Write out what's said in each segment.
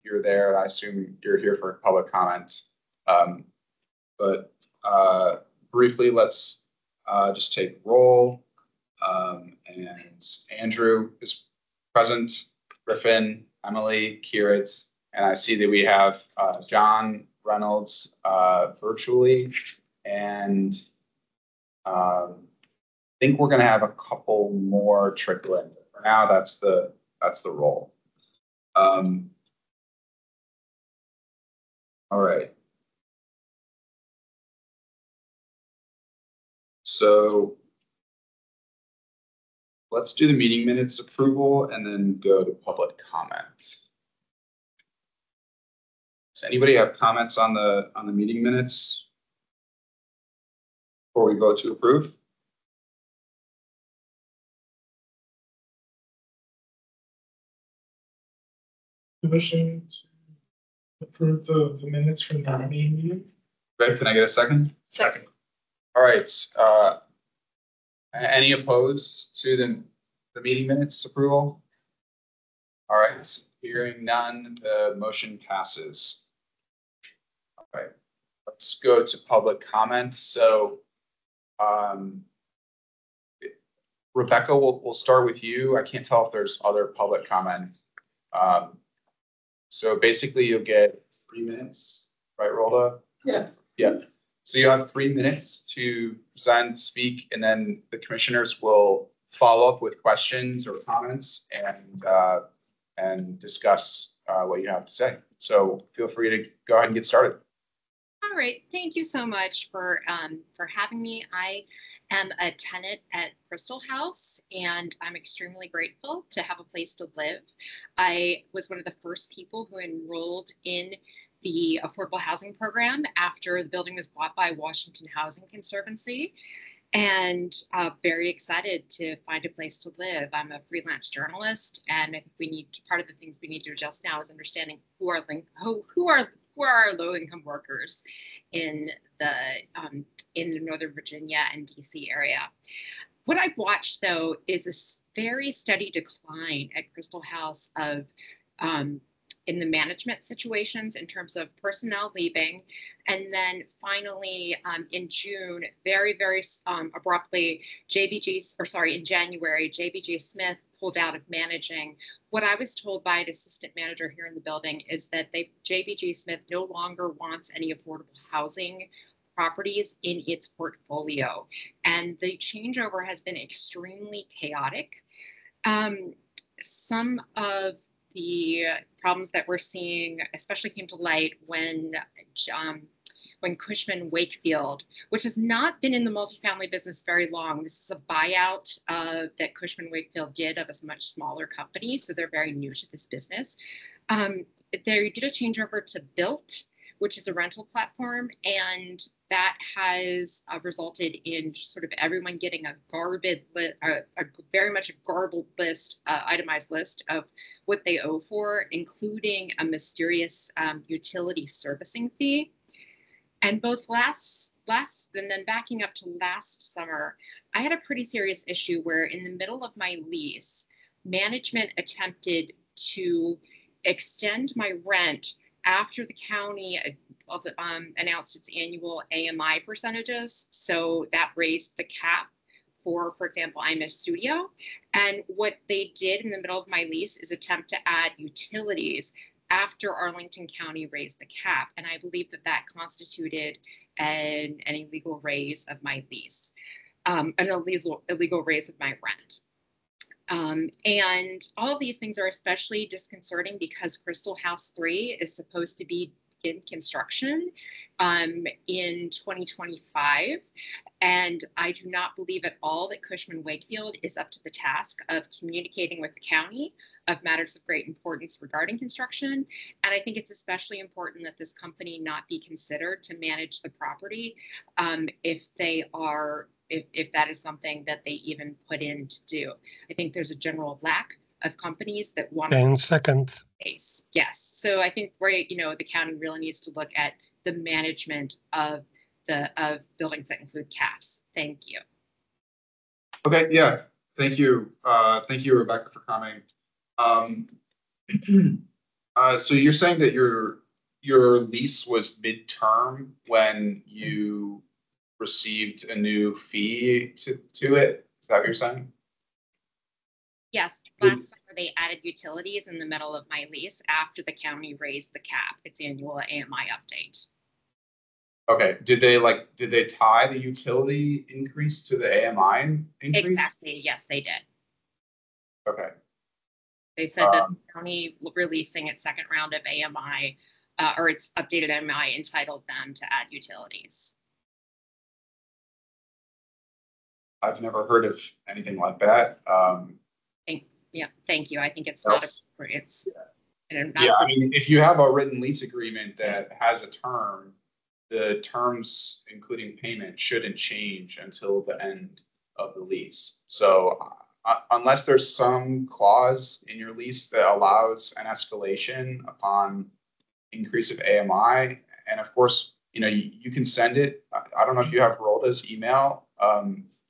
you're there. I assume you're here for public comment. But briefly, let's just take roll. And Andrew is present, Griffin, Emily, Kirit, and I see that we have John Reynolds virtually, and I think we're going to have a couple more trickle in. For now, that's the roll. All right. So let's do the meeting minutes approval and then go to public comment. Does anybody have comments on the meeting minutes before we vote to approve? Motion to approve the minutes from the main meeting. Great. Can I get a second? Second. All right. Any opposed to the meeting minutes approval? All right. Hearing none, the motion passes. All right. Let's go to public comment. So, Rebecca, we'll start with you. I can't tell if there's other public comment. So basically, you'll get 3 minutes, right, Rhoda? Yes. Yeah. So you have 3 minutes to present, speak, and then the commissioners will follow up with questions or comments and discuss what you have to say. So feel free to go ahead and get started. All right. Thank you so much for having me. I am a tenant at Crystal House, and I'm extremely grateful to have a place to live. I was one of the first people who enrolled in the affordable housing program after the building was bought by Washington Housing Conservancy, and very excited to find a place to live. I'm a freelance journalist, and I think part of the things we need to adjust now is understanding who are our low-income workers in the Northern Virginia and DC area. What I've watched, though, is a very steady decline at Crystal House of in the management situations in terms of personnel leaving. And then finally, in June, very abruptly, in January, JBG Smith pulled out of managing. What I was told by an assistant manager here in the building is that JBG Smith no longer wants any affordable housing properties in its portfolio. And the changeover has been extremely chaotic. Some of the problems that we're seeing especially came to light when Cushman Wakefield, which has not been in the multifamily business very long. This is a buyout that Cushman Wakefield did of a much smaller company, so they're very new to this business. They did a changeover to Built, which is a rental platform, and that has resulted in sort of everyone getting a very much a garbled list, itemized list of what they owe for, including a mysterious utility servicing fee. And both and then backing up to last summer, I had a pretty serious issue where in the middle of my lease, management attempted to extend my rent after the county announced its annual AMI percentages. So that raised the cap for example, I'm a studio. And what they did in the middle of my lease is attempt to add utilities after Arlington County raised the cap. And I believe that constituted an illegal raise of my lease, an illegal raise of my rent. And all of these things are especially disconcerting because Crystal House 3 is supposed to be in construction in 2025. And I do not believe at all that Cushman Wakefield is up to the task of communicating with the county of matters of great importance regarding construction. And I think it's especially important that this company not be considered to manage the property if that is something that they even put in to do. I think there's a general lack of companies that want 10 seconds. Yes. So I think the county really needs to look at the management of buildings that include CAFs. Thank you. Okay. Yeah. Thank you. Thank you, Rebecca, for coming. So you're saying that your lease was midterm when you received a new fee to it? Is that what you're saying? Yes, last summer they added utilities in the middle of my lease after the county raised the cap, its annual AMI update. Okay. Did they tie the utility increase to the AMI increase? Exactly. Yes, they did. Okay. They said that the county releasing its second round of AMI or its updated AMI entitled them to add utilities. I've never heard of anything like that. Thank you. I think it's not it's yeah, I mean, if you have a written lease agreement that has a term, the terms, including payment, shouldn't change until the end of the lease. So unless there's some clause in your lease that allows an escalation upon increase of AMI, and of course, you can send it. I don't know if you have Rolda's email.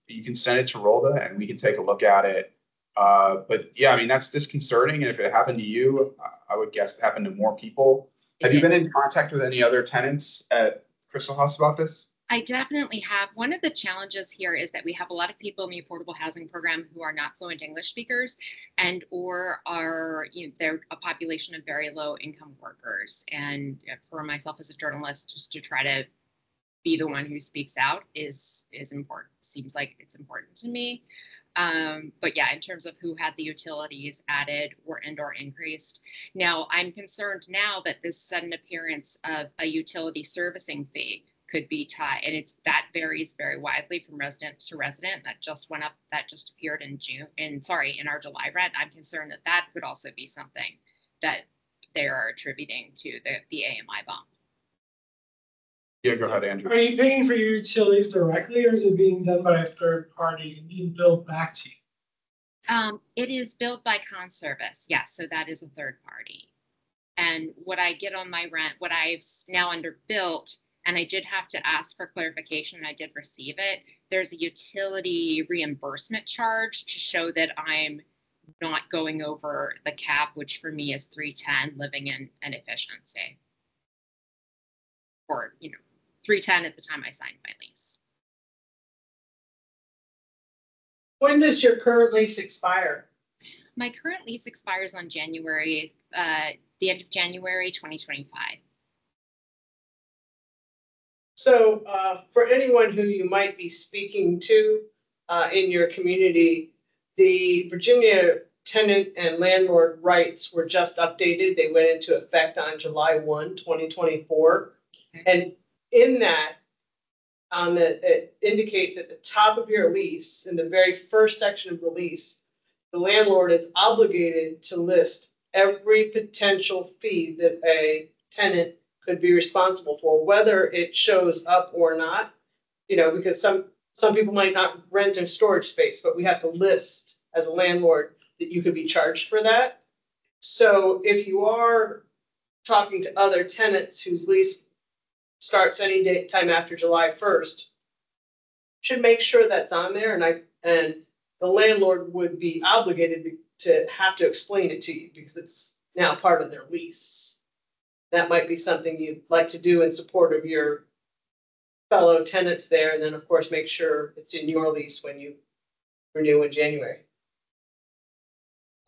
You can send it to Rolda and we can take a look at it. But yeah, I mean, that's disconcerting. And if it happened to you, I would guess it happened to more people. Have you been in contact with any other tenants at Crystal House about this? I definitely have. One of the challenges here is that we have a lot of people in the affordable housing program who are not fluent English speakers and or are, they're a population of very low income workers. And for myself as a journalist, just to try to be the one who speaks out is important. Seems like it's important to me. But yeah, in terms of who had the utilities added or increased. Now, I'm concerned now that this sudden appearance of a utility servicing fee could be tied, and that varies very widely from resident to resident. That just went up. That just appeared in in our July rent. I'm concerned that that could also be something that they are attributing to the AMI bump. Yeah, go ahead, Andrew. Are you paying for your utilities directly, or is it being done by a third party and being billed back to you? It is billed by Conservice, yes. So that is a third party. And what I get on my rent, what I've now underbuilt, and I did have to ask for clarification, and I did receive it. There's a utility reimbursement charge to show that I'm not going over the cap, which for me is 310, living in an efficiency. Or 310 at the time I signed my lease. When does your current lease expire? My current lease expires on the end of January 2025. So for anyone who you might be speaking to in your community, the Virginia tenant and landlord rights were just updated. They went into effect on July 1, 2024. Okay. And in that, it indicates at the top of your lease, in the very first section of the lease, the landlord is obligated to list every potential fee that a tenant could be responsible for, whether it shows up or not, because some people might not rent in storage space, but we have to list as a landlord that you could be charged for that. So if you are talking to other tenants whose lease starts any time after July 1st, should make sure that's on there, and the landlord would be obligated to have to explain it to you because it's now part of their lease. That might be something you'd like to do in support of your fellow tenants there, and then of course make sure it's in your lease when you renew in January.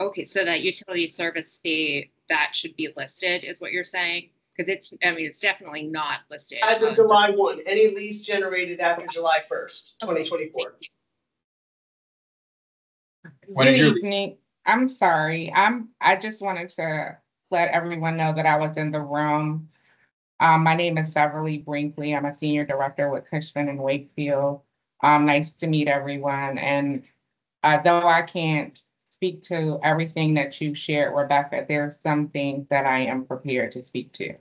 Okay, so that utility service fee, that should be listed, is what you're saying? Because it's definitely not listed. As of July 1, any lease generated after July 1st, 2024. Good evening. I'm sorry. I just wanted to let everyone know that I was in the room. My name is Severly Brinkley. I'm a senior director with Cushman and Wakefield. Nice to meet everyone. And though I can't speak to everything that you shared, Rebecca, there's some things that I am prepared to speak to.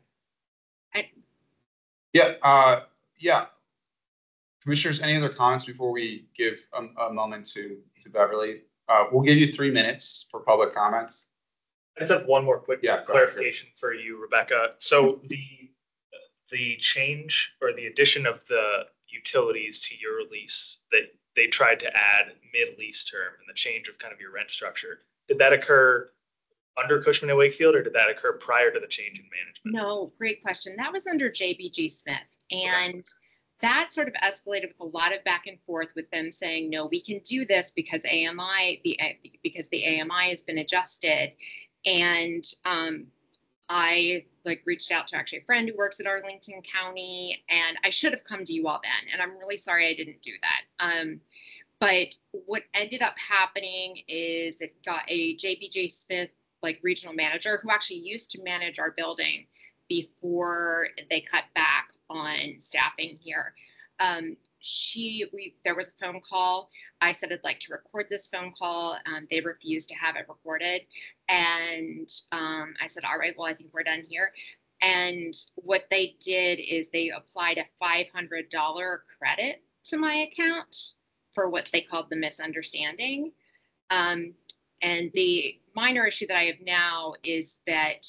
Yeah. Commissioners, any other comments before we give a moment to Beverly? We'll give you 3 minutes for public comments. I just have one more quick clarification for you, Rebecca. So the change or the addition of the utilities to your lease that they tried to add mid-lease term and the change of kind of your rent structure, did that occur under Cushman and Wakefield, or did that occur prior to the change in management? No, great question. That was under JBG Smith. And that sort of escalated with a lot of back and forth with them saying, no, we can do this because because the AMI has been adjusted. And I reached out to actually a friend who works at Arlington County, and I should have come to you all then. And I'm really sorry I didn't do that. But what ended up happening is it got a JBG Smith regional manager who actually used to manage our building before they cut back on staffing here. There was a phone call. I said I'd like to record this phone call. They refused to have it recorded. And I said, all right, well, I think we're done here. And what they did is they applied a $500 credit to my account for what they called the misunderstanding. And the minor issue that I have now is that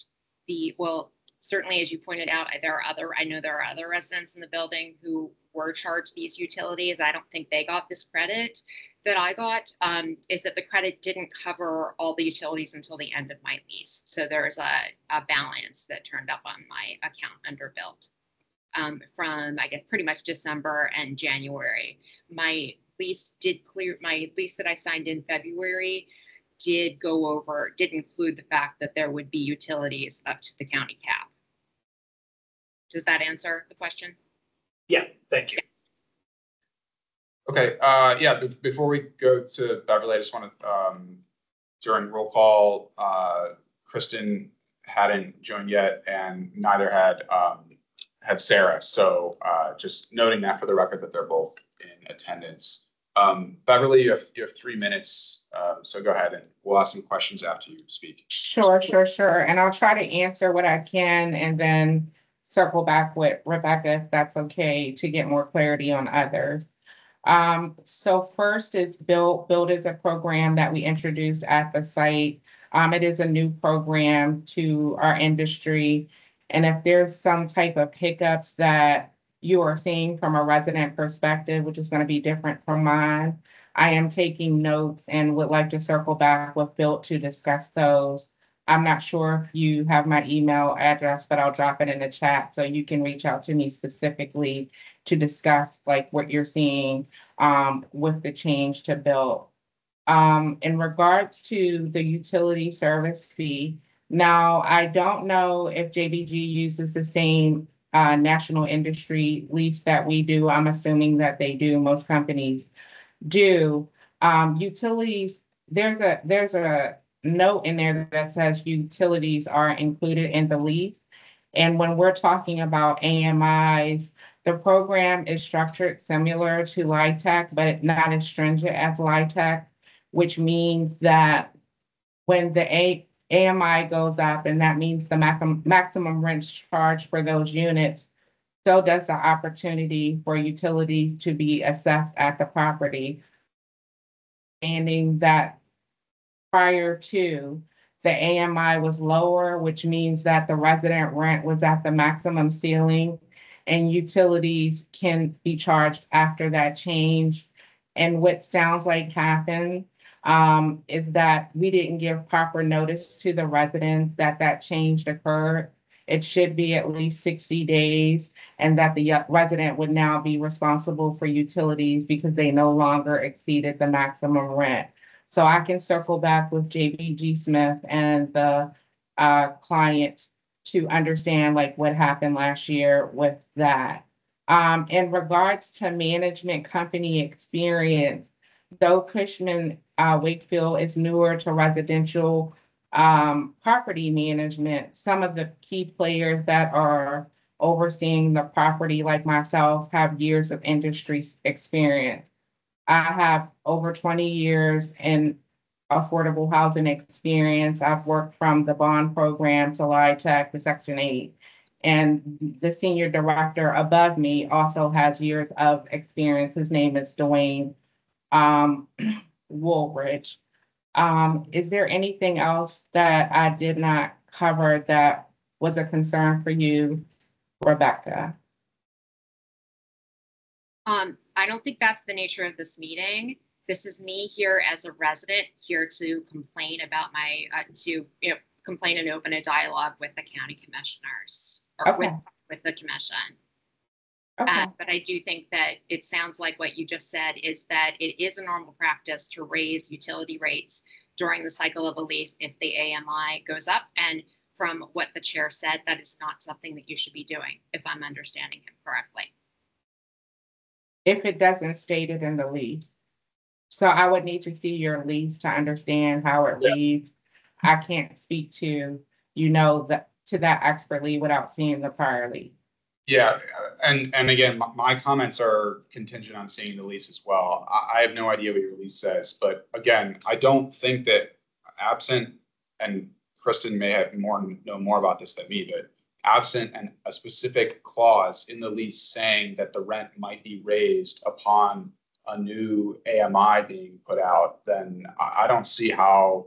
certainly, as you pointed out, I know there are other residents in the building who were charged these utilities. I don't think they got this credit that I got, is that the credit didn't cover all the utilities until the end of my lease. So there's a balance that turned up on my account underbuilt from, I guess, pretty much December and January. My lease that I signed in February did include the fact that there would be utilities up to the county cap. Does that answer the question? Yeah, thank you. Okay, before we go to Beverly, I just want to, during roll call, Kristen hadn't joined yet, and neither had Sarah. So just noting that for the record that they're both in attendance. Beverly, you have 3 minutes, so go ahead and we'll ask some questions after you speak. Sure. And I'll try to answer what I can and then circle back with Rebecca, if that's okay, to get more clarity on others. So first is Build is a program that we introduced at the site. It is a new program to our industry. And if there's some type of hiccups that you are seeing from a resident perspective, which is going to be different from mine, I am taking notes and would like to circle back with Bill to discuss those. I'm not sure if you have my email address, but I'll drop it in the chat so you can reach out to me specifically to discuss what you're seeing with the change to Bill. In regards to the utility service fee, now I don't know if JBG uses the same national industry lease that we do. I'm assuming that they do. Most companies do. Utilities, there's a note in there that says utilities are included in the lease. And when we're talking about AMIs, the program is structured similar to LIHTC, but not as stringent as LIHTC, which means that when the AMI goes up, and that means the maximum rent charged for those units, so does the opportunity for utilities to be assessed at the property. Understanding that prior to, the AMI was lower, which means that the resident rent was at the maximum ceiling, and utilities can be charged after that change. And what sounds like happened is that we didn't give proper notice to the residents that change occurred. It should be at least 60 days, and that the resident would now be responsible for utilities because they no longer exceeded the maximum rent. So I can circle back with JBG Smith and the client to understand what happened last year with that. In regards to management company experience, though Cushman Wakefield is newer to residential property management, some of the key players that are overseeing the property, like myself, have years of industry experience. I have over 20 years in affordable housing experience. I've worked from the bond program to LIHTC to Section 8. And the senior director above me also has years of experience. His name is Dwayne Woolridge. Is there anything else that I did not cover that was a concern for you, Rebecca? I don't think that's the nature of this meeting. This is me here as a resident, here to complain about complain and open a dialogue with the county commissioners or Okay. with the commission. Okay. But I do think that it sounds like what you just said is that it is a normal practice to raise utility rates during the cycle of a lease if the AMI goes up. And from what the chair said, that is not something that you should be doing, if I'm understanding him correctly. If it doesn't state it in the lease. So I would need to see your lease to understand how it reads. I can't speak to, to that expertly without seeing the prior lease. Yeah, and again, my comments are contingent on seeing the lease as well. I have no idea what your lease says, but again, I don't think that absent, and Kristen may know more about this than me, but absent a specific clause in the lease saying that the rent might be raised upon a new AMI being put out, then I don't see how,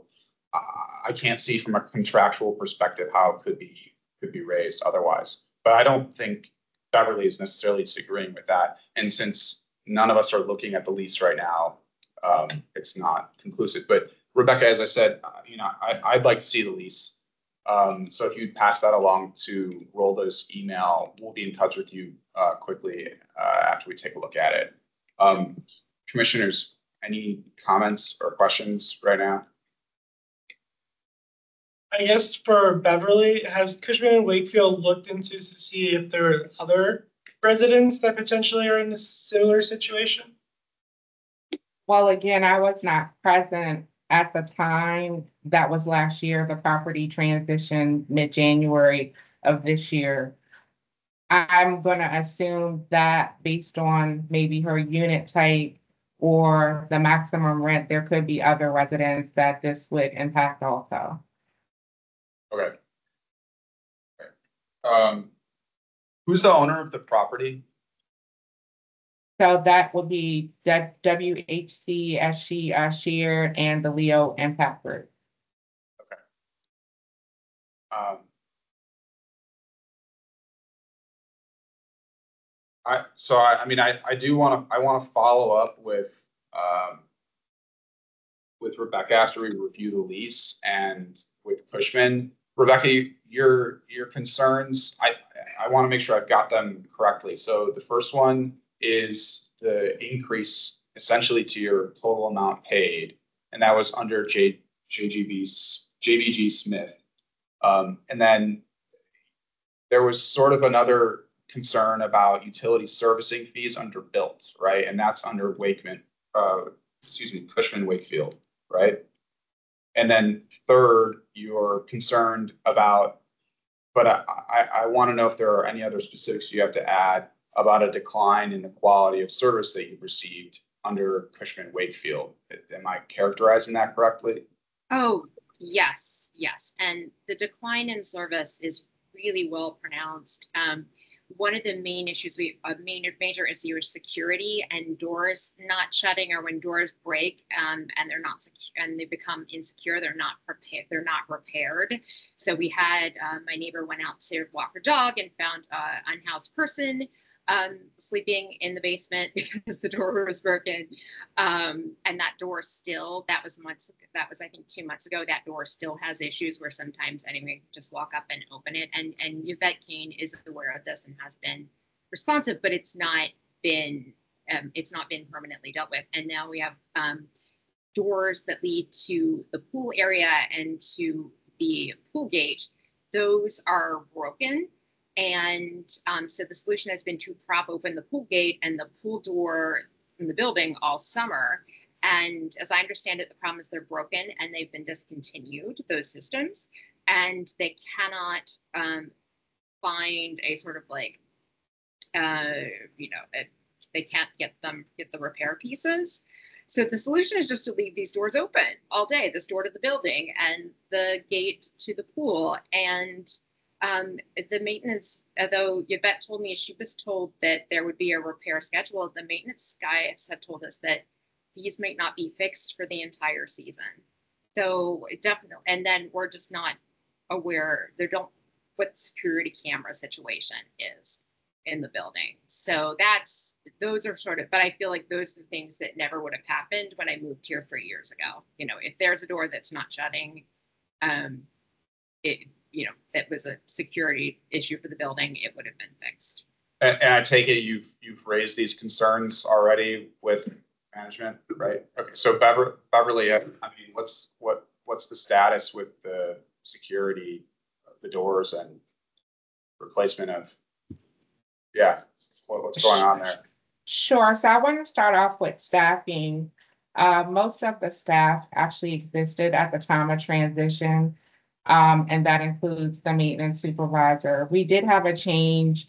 I can't see from a contractual perspective how it could be raised otherwise. But I don't think Beverly is necessarily disagreeing with that. And since none of us are looking at the lease right now, it's not conclusive. But Rebecca, as I said, I'd like to see the lease. So if you pass that along to Rolda's email, we'll be in touch with you quickly after we take a look at it. Commissioners, any comments or questions right now? I guess for Beverly, has Cushman and Wakefield looked into to see if there are other residents that potentially are in a similar situation? Well, again, I was not present at the time. That was last year. The property transitioned mid-January of this year. I'm going to assume that based on maybe her unit type or the maximum rent, there could be other residents that this would impact also. Okay. Who's the owner of the property? So that would be that WHC as she shared and the Leo Impact Group. Okay. I do want to follow up with Rebecca after we review the lease and with Cushman. Rebecca, your concerns, I want to make sure I've got them correctly. So the first one is the increase essentially to your total amount paid, and that was under JVG Smith. And then there was sort of another concern about utility servicing fees under built, right? And that's under Cushman Wakefield, right? And then third, you're concerned about, but I want to know if there are any other specifics you have to add about a decline in the quality of service that you've received under Cushman Wakefield. Am I characterizing that correctly? Oh, yes. And the decline in service is really well pronounced. One of the main issues, major issue is security and doors not shutting, or when doors break and they're not secure and they become insecure, they're not repaired. So we had my neighbor went out to walk her dog and found an unhoused person sleeping in the basement because the door was broken. And that door still, that was I think 2 months ago, that door still has issues where sometimes anyone can just walk up and open it. And Yvette Kane is aware of this and has been responsive, but it's not been permanently dealt with. And now we have doors that lead to the pool area and to the pool gate. Those are broken. And so the solution has been to prop open the pool gate and the pool door in the building all summer. And as I understand it, the problem is they're broken and they've been discontinued, those systems, and they cannot find a sort of like, they can't get the repair pieces. So the solution is just to leave these doors open all day, this door to the building and the gate to the pool. And the maintenance, although Yvette told me she was told that there would be a repair schedule, the maintenance guys have told us that these might not be fixed for the entire season. So definitely, and then we're just not aware, what the security camera situation is in the building. So those are sort of, but I feel like those are things that never would have happened when I moved here 3 years ago. If there's a door that's not shutting, that was a security issue for the building, it would have been fixed. And I take it you've raised these concerns already with management, right? Okay, so Beverly, I mean, what's the status with the security, the doors, and replacement of? Yeah, what's going on there? Sure. So I want to start off with staffing. Most of the staff actually existed at the time of transition, and that includes the maintenance supervisor. We did have a change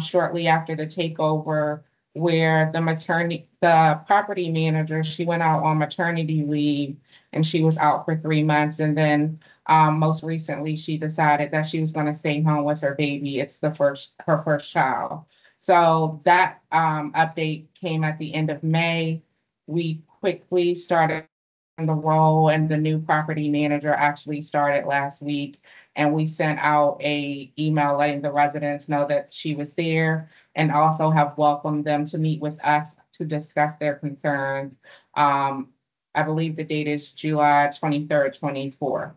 shortly after the takeover where the property manager, she went out on maternity leave and she was out for 3 months. And then most recently, she decided that she was going to stay home with her baby. It's her first child. So that update came at the end of May. We quickly started the role, and the new property manager actually started last week. And we sent out a email letting the residents know that she was there, and also have welcomed them to meet with us to discuss their concerns. I believe the date is July 23rd, 24.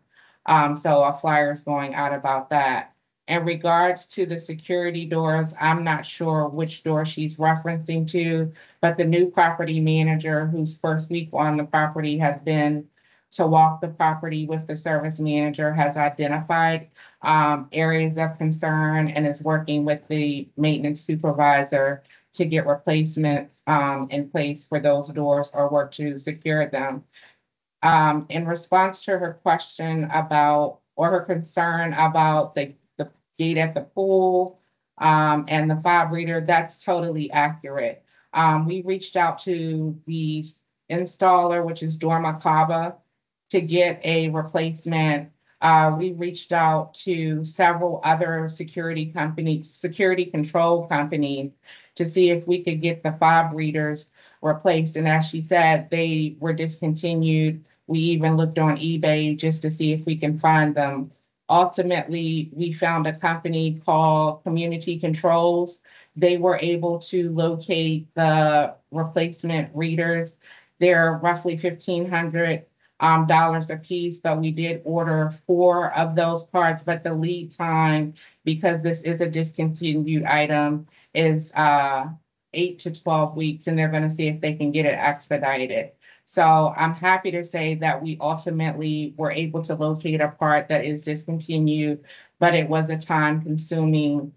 So a flyer is going out about that. In regards to the security doors, I'm not sure which door she's referencing to, but the new property manager whose first week on the property has been to walk the property with the service manager has identified areas of concern and is working with the maintenance supervisor to get replacements in place for those doors or work to secure them. In response to her question about, or her concern about the gate at the pool and the fob reader, that's totally accurate. We reached out to the installer, which is Dormacaba, to get a replacement. We reached out to several other security control companies to see if we could get the fob readers replaced. And as she said, they were discontinued. We even looked on eBay just to see if we can find them. Ultimately, we found a company called Community Controls. They were able to locate the replacement readers. They're roughly $1,500 a piece, but we did order 4 of those parts. But the lead time, because this is a discontinued item, is 8 to 12 weeks, and they're going to see if they can get it expedited. So I'm happy to say that we ultimately were able to locate a part that is discontinued, but it was a time-consuming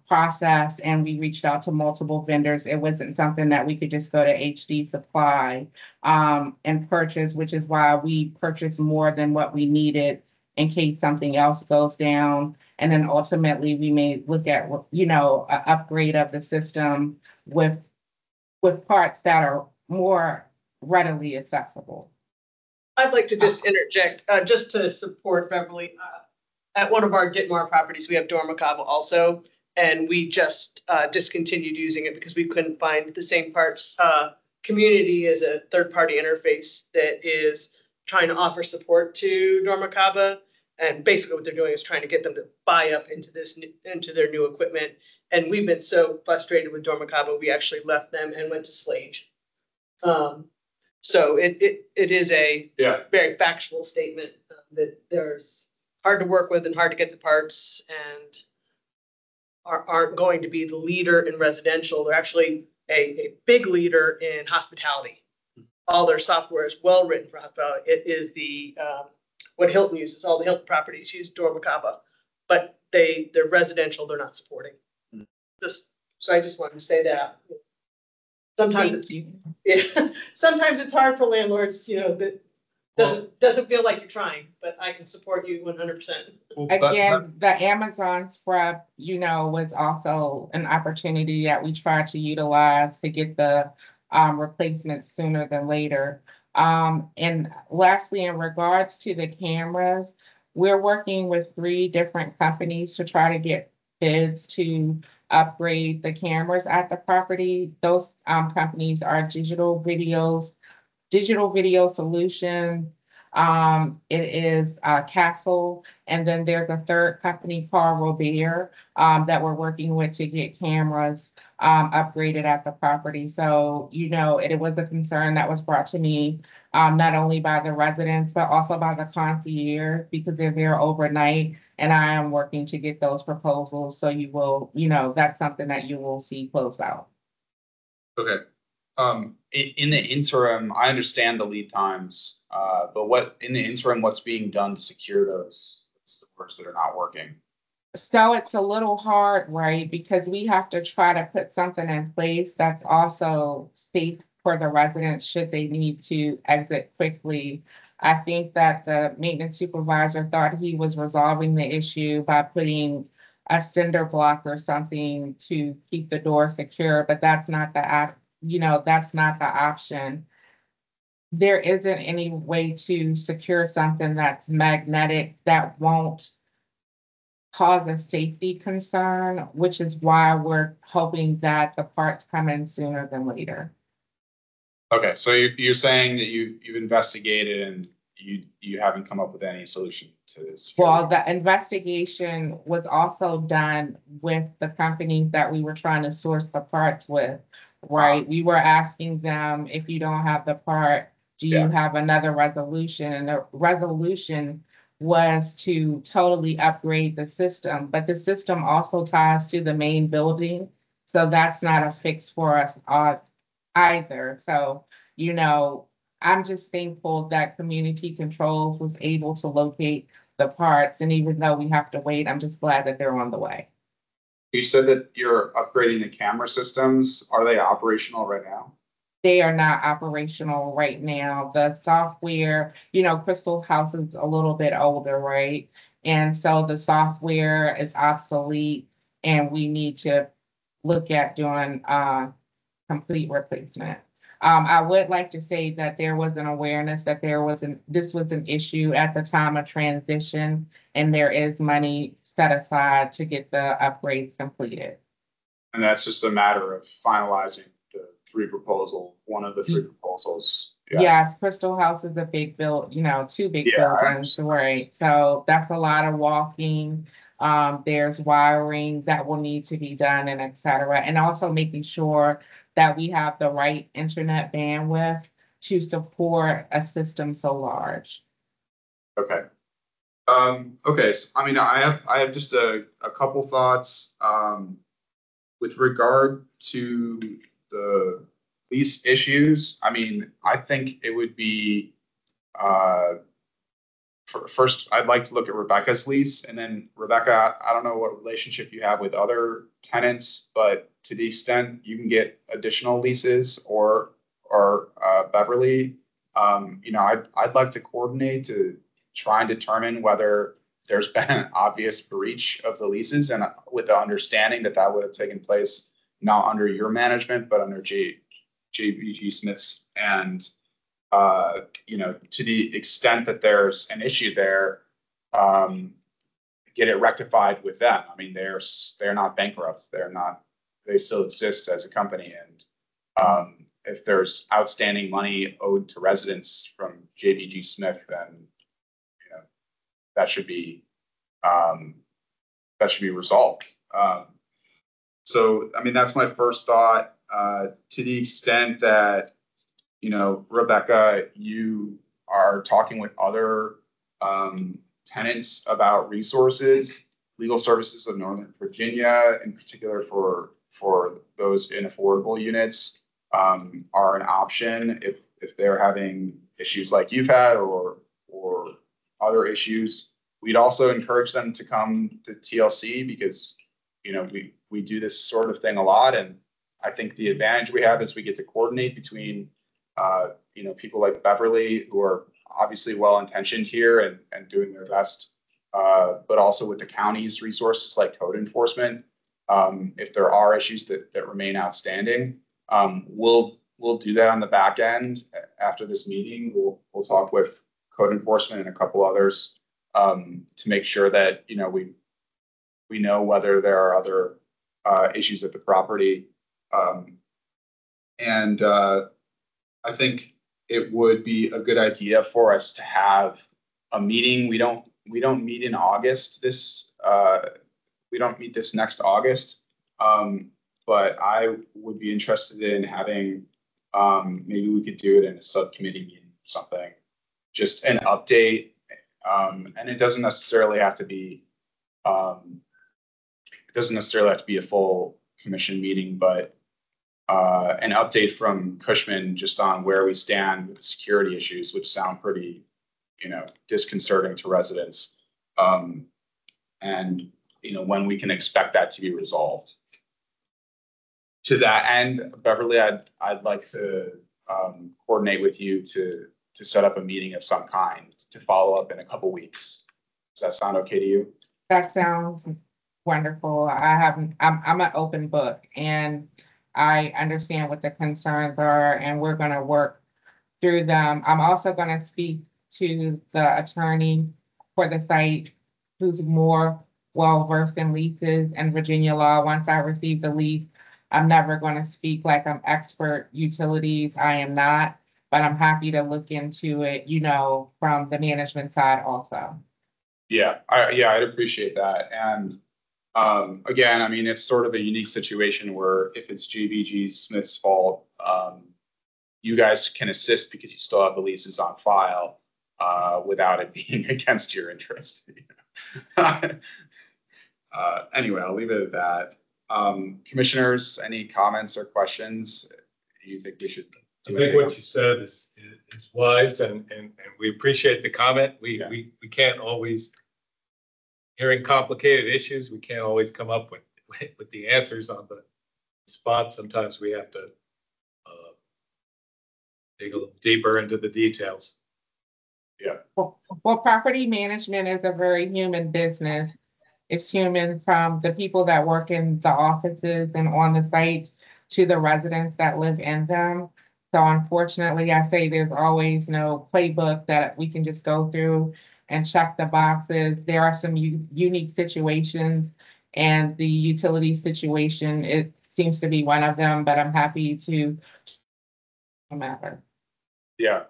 process, and we reached out to multiple vendors. It wasn't something that we could just go to HD Supply and purchase, which is why we purchased more than what we needed in case something else goes down. And then ultimately, we may look at, an upgrade of the system with parts that are more readily accessible. I'd like to just interject, just to support Beverly. At one of our Ditmar properties, we have Dormacaba also, and we just discontinued using it because we couldn't find the same parts. Community is a third-party interface that is trying to offer support to Dormacaba, and basically what they're doing is trying to get them to buy up into their new equipment. And we've been so frustrated with Dormacaba, we actually left them and went to Slage. So it is a very factual statement that there's hard to work with and hard to get the parts, and aren't going to be the leader in residential. They're actually a big leader in hospitality. All their software is well written for hospitality. It is the what Hilton uses. All the Hilton properties use Dormacaba, but they're residential. They're not supporting. So I just wanted to say that. Sometimes sometimes it's hard for landlords, that doesn't feel like you're trying, but I can support you 100%. Again, the Amazon scrub, was also an opportunity that we tried to utilize to get the replacements sooner than later. And lastly, in regards to the cameras, we're working with 3 different companies to try to get bids to upgrade the cameras at the property. Those companies are Digital Video Solutions, It is Castle, and then there's a third company called Robert that we're working with to get cameras upgraded at the property. So, it was a concern that was brought to me not only by the residents, but also by the concierge because they're there overnight. And I am working to get those proposals. So you will, that's something that you will see closed out. Okay. In the interim, I understand the lead times, but in the interim, what's being done to secure those doors that are not working? So it's a little hard, right? Because we have to try to put something in place that's also safe for the residents should they need to exit quickly. I think that the maintenance supervisor thought he was resolving the issue by putting a cinder block or something to keep the door secure, but that's not that's not the option. There isn't any way to secure something that's magnetic that won't cause a safety concern, which is why we're hoping that the parts come in sooner than later. Okay, so you're saying that you've investigated and you haven't come up with any solution to this? Well, the investigation was also done with the companies that we were trying to source the parts with, right? We were asking them, if you don't have the part, do you have another resolution? And the resolution was to totally upgrade the system, but the system also ties to the main building. So that's not a fix for us either. So, I'm just thankful that Community Controls was able to locate the parts. And even though we have to wait, I'm just glad that they're on the way. You said that you're upgrading the camera systems. Are they operational right now? They are not operational right now. The software, Crystal House is a little bit older, right? And so the software is obsolete and we need to look at doing complete replacement. I would like to say that there was an awareness that this was an issue at the time of transition, and there is money set aside to get the upgrades completed. And that's just a matter of finalizing one of the three proposals. Yeah. Yes, Crystal House is a big two big buildings, right? So that's a lot of walking. There's wiring that will need to be done and et cetera. And also making sure that we have the right internet bandwidth to support a system so large. Okay. Okay. So, I have just a couple thoughts with regard to the lease issues. I think it would be first, I'd like to look at Rebecca's lease, and then Rebecca, I don't know what relationship you have with other tenants, but to the extent you can get additional leases or Beverly, I'd like to coordinate to try and determine whether there's been an obvious breach of the leases, and with the understanding that would have taken place not under your management, but under JBG Smith's. And to the extent that there's an issue there, get it rectified with them. They're not bankrupt. They still exist as a company. And if there's outstanding money owed to residents from JBG Smith, then that should be resolved. So that's my first thought. To the extent that Rebecca, you are talking with other tenants about resources, legal services of Northern Virginia, in particular for those in affordable units, are an option if they're having issues like you've had or other issues. We'd also encourage them to come to TLC because we do this sort of thing a lot, and I think the advantage we have is we get to coordinate between people like Beverly, who are obviously well-intentioned here and doing their best, but also with the county's resources like code enforcement. If there are issues that remain outstanding, we'll do that on the back end. After this meeting, we'll talk with code enforcement and a couple others to make sure that we know whether there are other issues at the property. And I think it would be a good idea for us to have a meeting. We don't meet in August. We don't meet this next August. But I would be interested in having, maybe we could do it in a subcommittee meeting or something, just an update. And it doesn't necessarily have to be, a full commission meeting, but an update from Cushman just on where we stand with the security issues, which sound pretty, disconcerting to residents. And, when we can expect that to be resolved. To that end, Beverly, I'd like to coordinate with you to set up a meeting of some kind to follow up in a couple weeks. Does that sound okay to you? That sounds wonderful. I'm an open book, and I understand what the concerns are, and we're going to work through them. I'm also going to speak to the attorney for the site who's more well-versed in leases and Virginia law. Once I receive the lease, I'm never going to speak like I'm expert utilities. I am not, but I'm happy to look into it, from the management side also. Yeah, I'd appreciate that. And again, I mean, it's sort of a unique situation where if it's GBG Smith's fault, you guys can assist because you still have the leases on file without it being against your interest. Anyway, I'll leave it at that. Commissioners, any comments or questions you think we should do? I think what you said is wise, and we appreciate the comment. We can't always, hearing complicated issues, we can't always come up with the answers on the spot. Sometimes we have to dig a little deeper into the details. Yeah. Well, property management is a very human business. It's human, from the people that work in the offices and on the sites to the residents that live in them. So unfortunately, I say there's always no playbook that we can just go through and check the boxes. There are some unique situations, and the utility situation, it seems to be one of them, but I'm happy to matter. Yeah.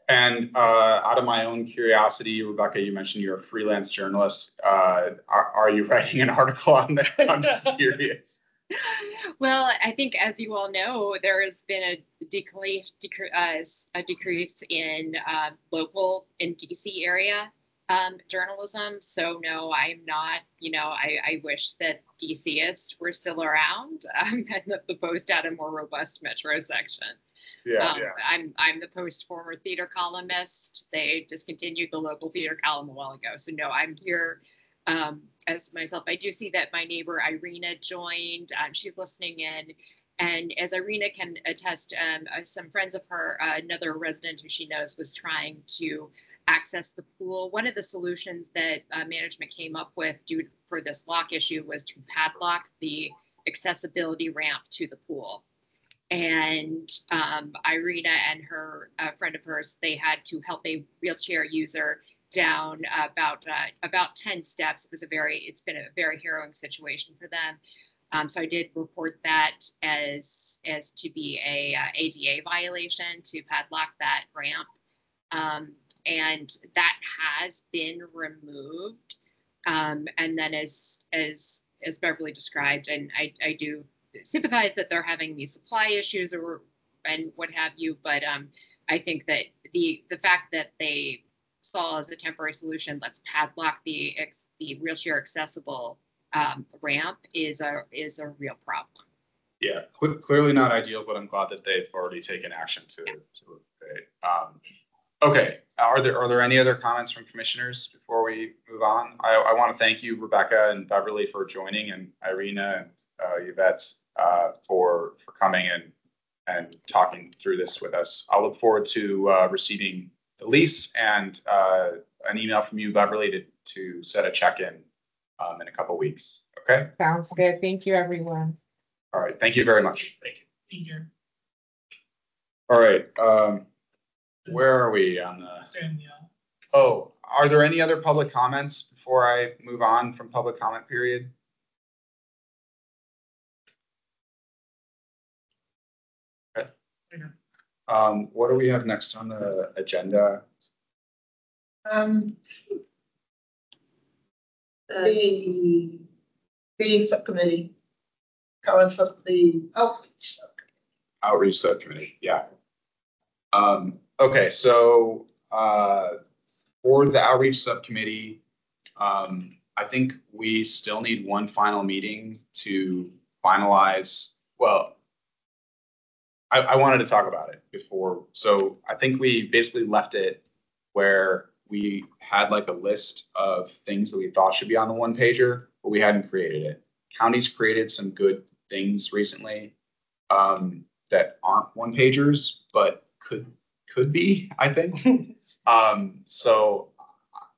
And out of my own curiosity, Rebecca, you mentioned you're a freelance journalist. Are you writing an article on that? I'm just curious. Well, I think, as you all know, there has been a decrease in local and DC area journalism. So no, I'm not. I wish that DCists were still around and that the Post had a more robust metro section. I'm the Post former theater columnist. They discontinued the local theater column a while ago. So no, I'm here as myself. I do see that my neighbor Irina joined. She's listening in. And as Irina can attest, some friends of her, another resident who she knows, was trying to access the pool. One of the solutions that management came up with for this lock issue was to padlock the accessibility ramp to the pool. And Irina and her friend of hers, they had to help a wheelchair user down about 10 steps. It's been a very harrowing situation for them. So I did report that as to be a ADA violation to padlock that ramp, and that has been removed. And then as Beverly described, and I do sympathize that they're having these supply issues and what have you, but I think that the fact that they saw as a temporary solution, let's padlock the wheelchair accessible ramp is a real problem. Yeah, clearly not ideal, but I'm glad that they've already taken action to okay. Are there any other comments from commissioners before we move on? I want to thank you, Rebecca and Beverly, for joining, and Irina and Yvette for coming and talking through this with us. I'll look forward to receiving the lease and an email from you, Beverly, to set a check-in in a couple weeks. Okay. Sounds good. Thank you, everyone. All right. Thank you very much. Thank you. Thank you. All right. Where are we on the? Danielle. Oh, are there any other public comments before I move on from public comment period? Okay. What do we have next on the agenda? The subcommittee, comments of the Outreach subcommittee, yeah. Okay, so for the outreach subcommittee, I think we still need one final meeting to finalize. Well, I wanted to talk about it before. So I think we basically left it where we had like a list of things that we thought should be on the one pager, but we hadn't created it. County's created some good things recently that aren't one pagers, but could be, I think. So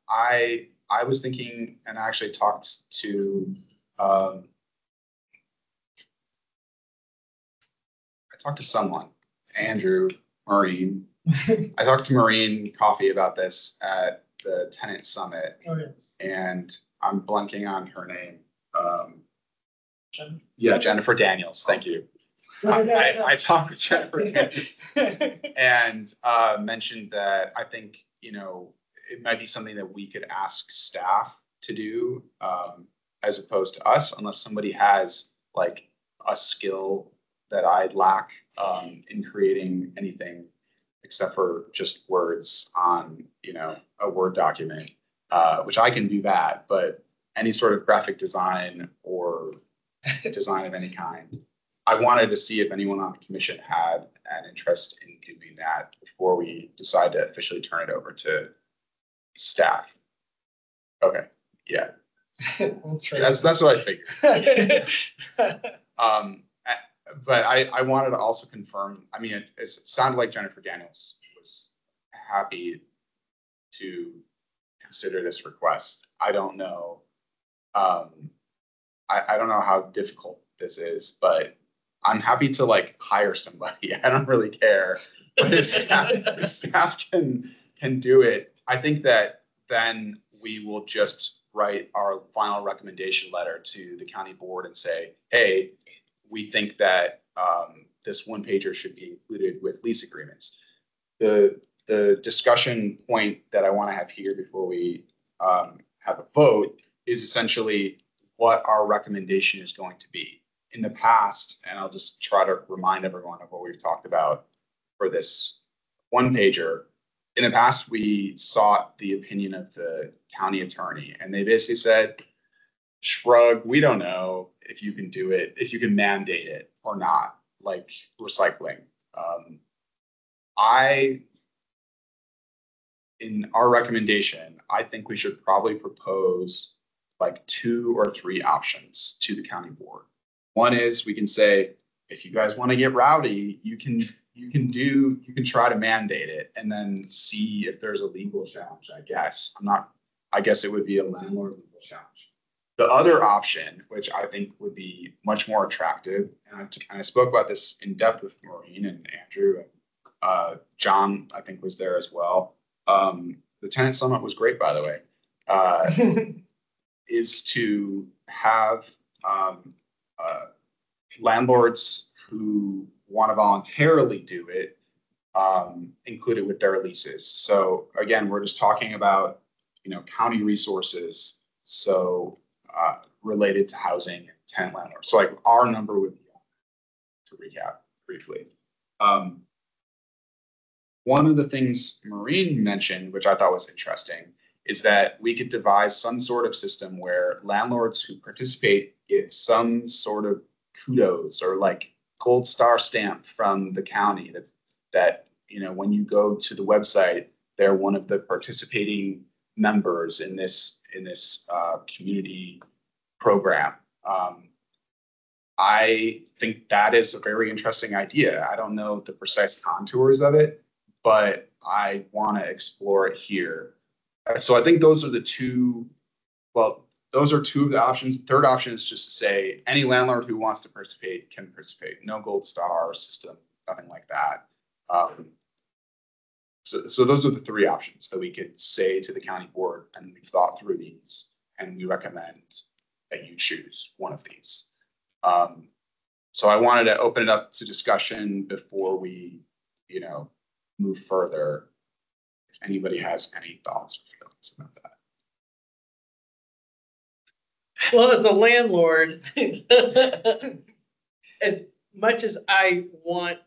I was thinking, and I actually talked to someone, Andrew, Maureen. I talked to Maureen Coffey about this at the Tenant Summit. Oh, yes. And I'm blanking on her name. Yeah, Jennifer Daniels. Thank you. I talked with Jennifer Daniels and mentioned that I think, you know, it might be something that we could ask staff to do as opposed to us, unless somebody has like a skill that I lack in creating anything except for just words on, you know, a Word document, which I can do that, but any sort of graphic design or design of any kind. I wanted to see if anyone on the commission had an interest in doing that before we decide to officially turn it over to staff. Okay, yeah. That's what I figured. But I wanted to also confirm, I mean, it sounded like Jennifer Daniels was happy to consider this request. I don't know. I don't know how difficult this is, but I'm happy to like hire somebody. I don't really care. But if staff can do it, I think that then we will just write our final recommendation letter to the county board and say, hey, we think that this one pager should be included with lease agreements. The discussion point that I want to have here before we have a vote is essentially what our recommendation is going to be. In the past, and I'll just try to remind everyone of what we've talked about for this one pager. In the past, we sought the opinion of the county attorney, and they basically said, shrug, we don't know if you can do it, if you can mandate it or not, like recycling. In our recommendation, I think we should probably propose like 2 or 3 options to the county board. One is we can say, if you guys want to get rowdy, you can try to mandate it and then see if there's a legal challenge, I guess. I guess it would be a landlord legal challenge. The other option, which I think would be much more attractive, and I spoke about this in depth with Maureen and Andrew, and John, I think, was there as well. The Tenant Summit was great, by the way, is to have landlords who want to voluntarily do it included with their leases. So again, we're just talking about, you know, county resources. So related to housing and tenant landlords. So like our number would be, to recap briefly. One of the things Maureen mentioned, which I thought was interesting, is that we could devise some sort of system where landlords who participate get some sort of kudos or like gold star stamp from the county that you know, when you go to the website, they're one of the participating members in this community program. I think that is a very interesting idea. I don't know the precise contours of it, but I want to explore it here. So I think those are the two. Well, those are 2 of the options. The third option is just to say any landlord who wants to participate can participate. No gold star system, nothing like that. So those are the 3 options that we could say to the county board, and we've thought through these, and we recommend that you choose one of these. So I wanted to open it up to discussion before we you know, move further. If anybody has any thoughts or feelings about that. Well, as the landlord, as much as I want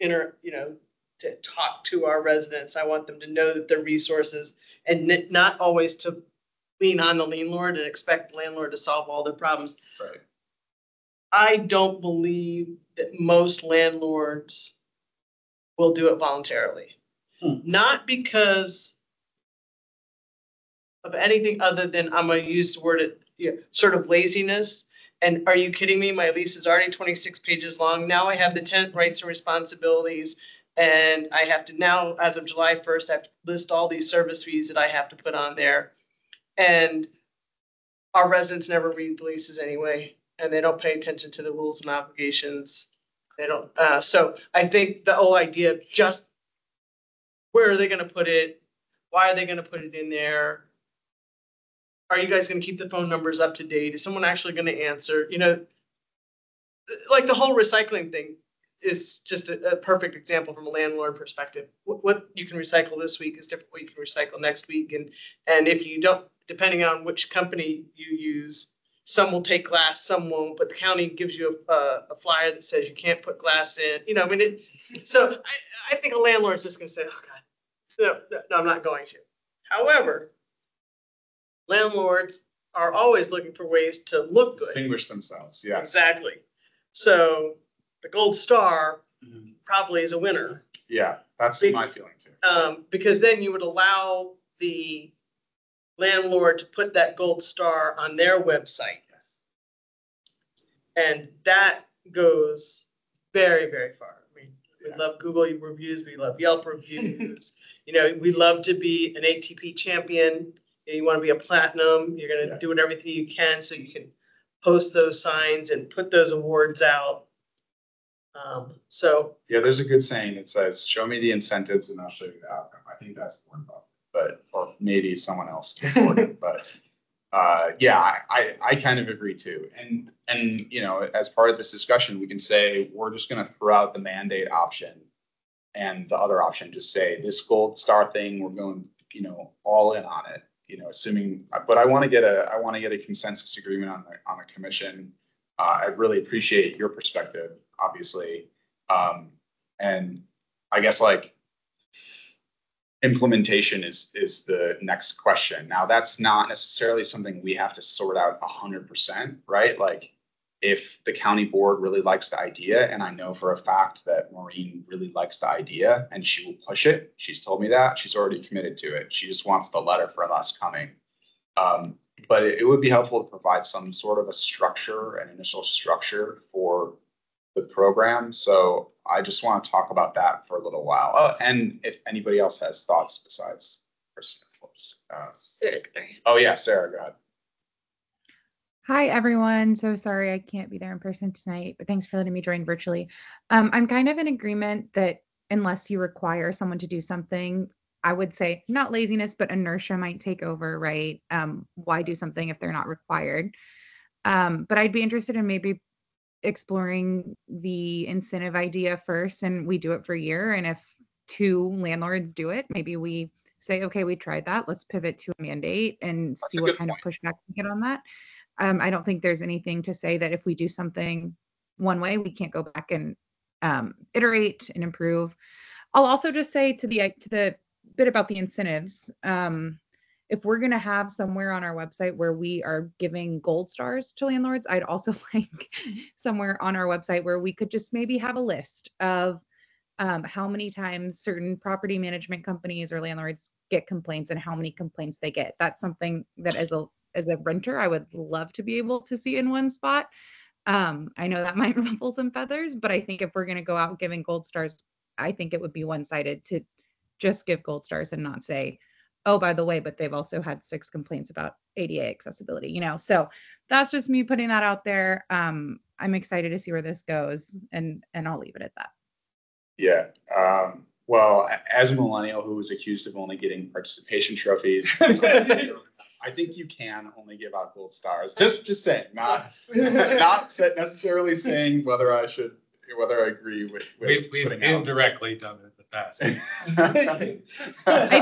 to talk to our residents, I want them to know that they're resources and not always to lean on the landlord and expect the landlord to solve all their problems. Right. I don't believe that most landlords will do it voluntarily. Not because of anything other than, I'm going to use the word, sort of laziness. And are you kidding me? My lease is already 26 pages long. Now I have the tenant rights and responsibilities. And I have to now, as of July 1st, I have to list all these service fees that I have to put on there. And our residents never read the leases anyway, and they don't pay attention to the rules and obligations. They don't. So I think the whole idea of just where are they going to put it? Why are they going to put it in there? Are you guys going to keep the phone numbers up to date? Is someone actually going to answer? You know, like the whole recycling thing is just a perfect example from a landlord perspective. What you can recycle this week is different what you can recycle next week. And if you don't, depending on which company you use, some will take glass, some won't, but the county gives you a flyer that says you can't put glass in. You know, I mean, so I think a landlord's just going to say, oh God, no, I'm not going to. However, landlords are always looking for ways to look good. Distinguish themselves, yes. Exactly. So the gold star probably is a winner. Yeah, that's my feeling too. Because then you would allow the landlord to put that gold star on their website. Yes. And that goes very, very far. I mean, we love Google reviews, we love Yelp reviews. You know, we love to be an ATP champion. You want to be a platinum, you're going to do everything you can so you can post those signs and put those awards out. So yeah, there's a good saying that says, show me the incentives and I'll show you the outcome. I think that's Warren Buffett, but, or maybe someone else before him, but yeah, I kind of agree too. And, you know, as part of this discussion, we can say, we're just going to throw out the mandate option and the other option, just say this gold star thing, we're going, you know, all in on it, you know, assuming, but I want to get a consensus agreement on the commission. I really appreciate your perspective, obviously. And I guess like implementation is the next question. Now that's not necessarily something we have to sort out 100%, right? Like if the county board really likes the idea, and I know for a fact that Maureen really likes the idea and she will push it. She's told me that she's already committed to it. She just wants the letter from us coming. But it would be helpful to provide some sort of a structure, an initial structure for the program. So I just want to talk about that for a little while. Oh, and if anybody else has thoughts besides Kristen, of course. Oh yeah, Sarah, go ahead. Hi, everyone. So sorry I can't be there in person tonight, but thanks for letting me join virtually. I'm kind of in agreement that unless you require someone to do something, I would say not laziness, but inertia might take over, right? Why do something if they're not required? But I'd be interested in maybe exploring the incentive idea first, and we do it for a year. And if 2 landlords do it, maybe we say, okay, we tried that. Let's pivot to a mandate and see what kind of pushback we get on that. I don't think there's anything to say that if we do something one way, we can't go back and iterate and improve. I'll also just say to the bit about the incentives, if we're going to have somewhere on our website where we are giving gold stars to landlords, I'd also like somewhere on our website where we could just maybe have a list of how many times certain property management companies or landlords get complaints and how many complaints they get. That's something that as a renter, I would love to be able to see in one spot. I know that might ruffle some feathers, but I think if we're going to go out giving gold stars, I think it would be one-sided to just give gold stars and not say, oh, by the way, but they've also had 6 complaints about ADA accessibility, you know? So that's just me putting that out there. I'm excited to see where this goes, and I'll leave it at that. Yeah. Well, as a millennial who was accused of only getting participation trophies, I think you can only give out gold stars. Just saying, not necessarily saying whether I agree with we've indirectly done it. past. I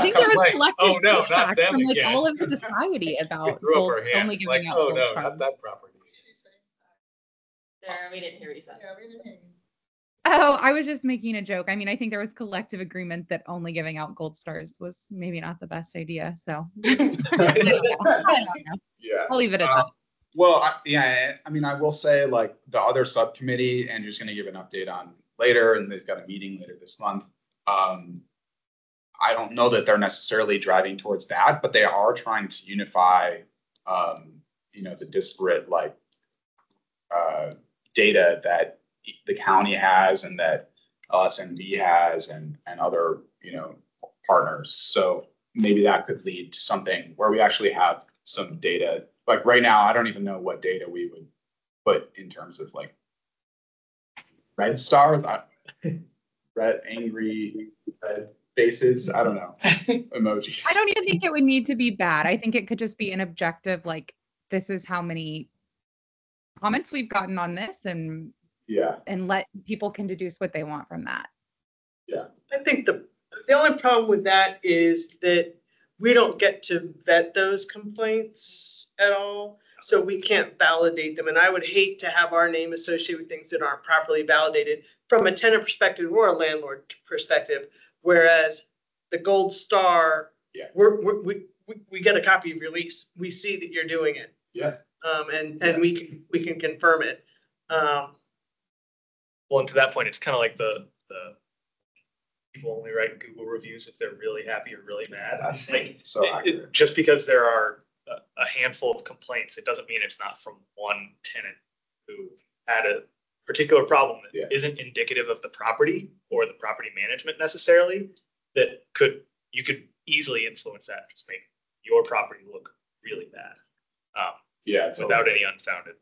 think there was Like, collective oh, no, not pushback them from like again. all of society We about threw up gold, our only hands giving like, out oh, gold no, stars. not that property. Sarah, we didn't hear what you said. Yeah, we didn't hear you. Oh, I was just making a joke. I mean, I think there was collective agreement that only giving out gold stars was maybe not the best idea. So I don't know. Yeah. I'll leave it at that. Well, I mean, I will say like the other subcommittee, Andrew's going to give an update on later, and they've got a meeting later this month. I don't know that they're necessarily driving towards that, but they are trying to unify, the disparate like data that the county has and that LSNV has and other, partners. So maybe that could lead to something where we actually have some data. Like right now, I don't even know what data we would put in terms of like red stars, red, angry, red faces. I don't know. Emojis. I don't even think it would need to be bad. I think it could just be an objective, like, this is how many comments we've gotten on this, and let people can deduce what they want from that. Yeah. I think the only problem with that is that we don't get to vet those complaints at all. So we can't validate them. And I would hate to have our name associated with things that aren't properly validated from a tenant perspective or a landlord perspective. Whereas the gold star, we get a copy of your lease. We see that you're doing it. Yeah. And we can confirm it. Well, and to that point, it's kind of like the people only write Google reviews if they're really happy or really mad. That's like so accurate. Just because there are a handful of complaints, it doesn't mean it's not from one tenant who had a particular problem that isn't indicative of the property or the property management necessarily. That you could easily influence that, just make your property look really bad. Without any unfounded.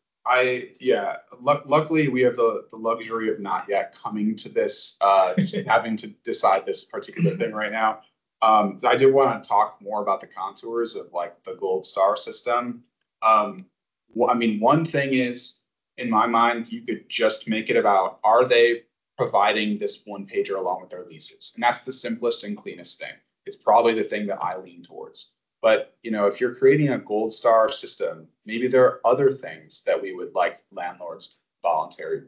Luckily we have the luxury of not yet coming to this, just having to decide this particular thing right now. I did want to talk more about the contours of like the gold star system. One thing is, in my mind, you could just make it about, are they providing this one pager along with their leases? And that's the simplest and cleanest thing. It's probably the thing that I lean towards. But, if you're creating a gold star system, maybe there are other things that we would like landlords voluntarily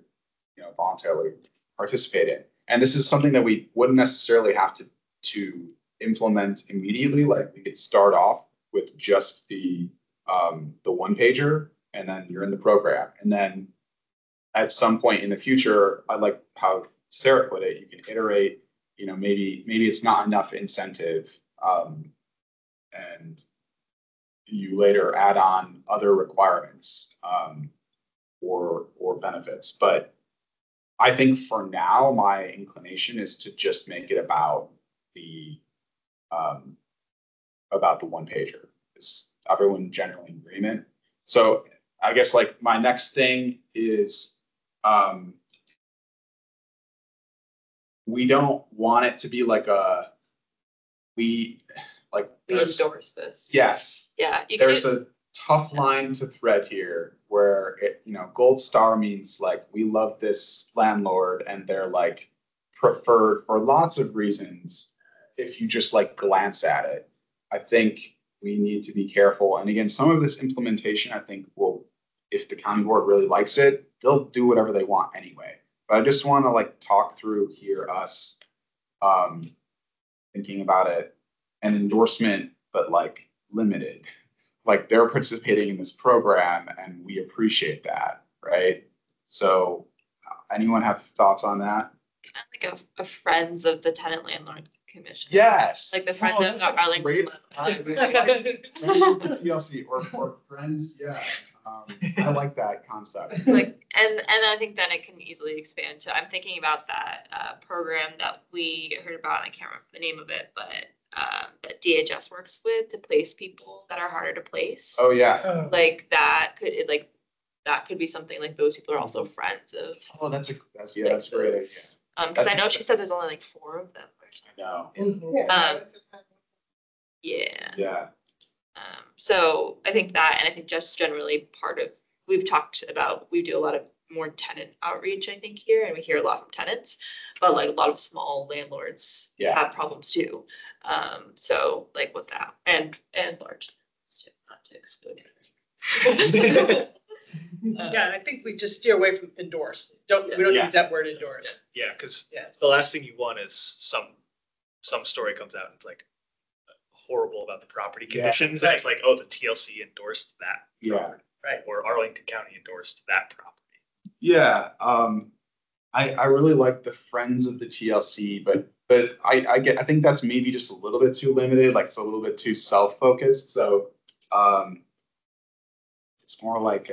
participate in. And this is something that we wouldn't necessarily have to implement immediately. Like we could start off with just the one pager, and then you're in the program. And then at some point in the future, I like how Sarah put it, you can iterate, maybe it's not enough incentive. And you later add on other requirements or benefits. But I think for now, my inclination is to just make it about the one pager. Is everyone generally in agreement? So I guess like my next thing is we don't want it to be like we endorse this. Yes. Yeah. There's a tough line to thread here where gold star means like we love this landlord and they're like preferred for lots of reasons. If you just like glance at it, I think we need to be careful. And again, some of this implementation, I think if the county board really likes it, they'll do whatever they want anyway. But I just want to like talk through here us thinking about it. An endorsement, but like limited, like they're participating in this program and we appreciate that, right? So anyone have thouts on that? Kind of like a friends of the tenant landlord commission. Yes. Like the friends of the Arlington. TLC or friends. Yeah. I like that concept. Like, and I think then it can easily expand to, I'm thinking about that program that we heard about, I can't remember the name of it, but that DHS works with to place people that are harder to place. Oh yeah. Like that could be something like those people are also friends of. Oh, that's great. Because I know she said there's only like 4 of them. No. Yeah. So I think that, and I think just generally we do a lot of more tenant outreach, I think, here, and we hear a lot from tenants, but like a lot of small landlords have problems too. So like with that and large, not to exclude. Yeah, I think we just steer away from endorse. We don't use that word endorse. Yeah, because the last thing you want is some story comes out and it's like horrible about the property conditions. And it's like, oh, the TLC endorsed that. Property, right. Or Arlington County endorsed that property. Yeah. I really like the Friends of the TLC, but I think that's maybe just a little bit too limited. Like it's a little bit too self-focused. So it's more like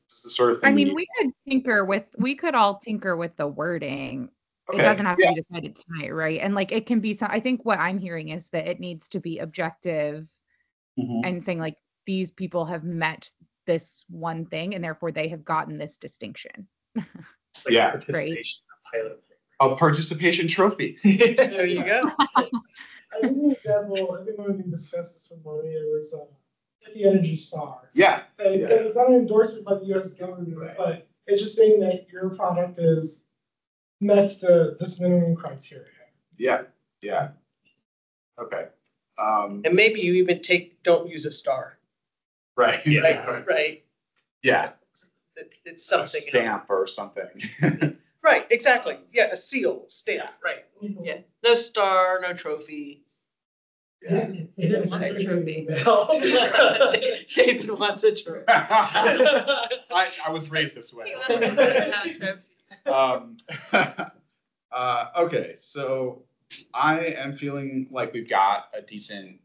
it's the sort of thing. I mean, we could all tinker with the wording. Okay. It doesn't have to be decided tonight, right? And like it can be I think what I'm hearing is that it needs to be objective and saying like these people have met this one thing and therefore they have gotten this distinction. Participation pilot. A participation trophy. There you go. I think the example, I think when we discussed this with Maria, was the Energy Star. It's not an endorsement by the U.S. government, but it's just saying that your product meets this minimum criteria. Yeah. Okay. And maybe you even don't use a star. Right. Right. Yeah. It's something. A stamp or something. Right, exactly. Yeah, a seal stamp, right. Yeah, no star, no trophy. David wants a trophy. David wants a trophy. I was raised this way. Okay, so I am feeling like we've got a decent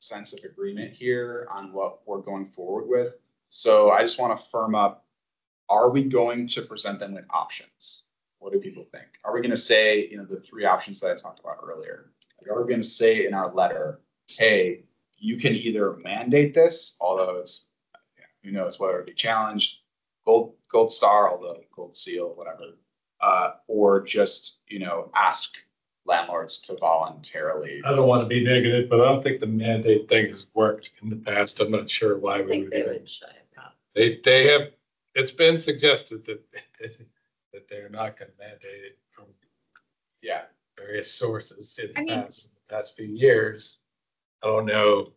sense of agreement here on what we're going forward with. So I just want to firm up, are we going to present them with options? What do people think? Are we going to say, the 3 options that I talked about earlier? Are we going to say in our letter, hey, you can either mandate this, although it's, who knows whether it'll be challenged, gold star, although gold seal, whatever, or just, ask landlords to voluntarily. I don't want to be negative, but I don't think the mandate thing has worked in the past. I'm not sure why we would. They have. It's been suggested that they're not going to mandate it from various sources in the past few years. I don't know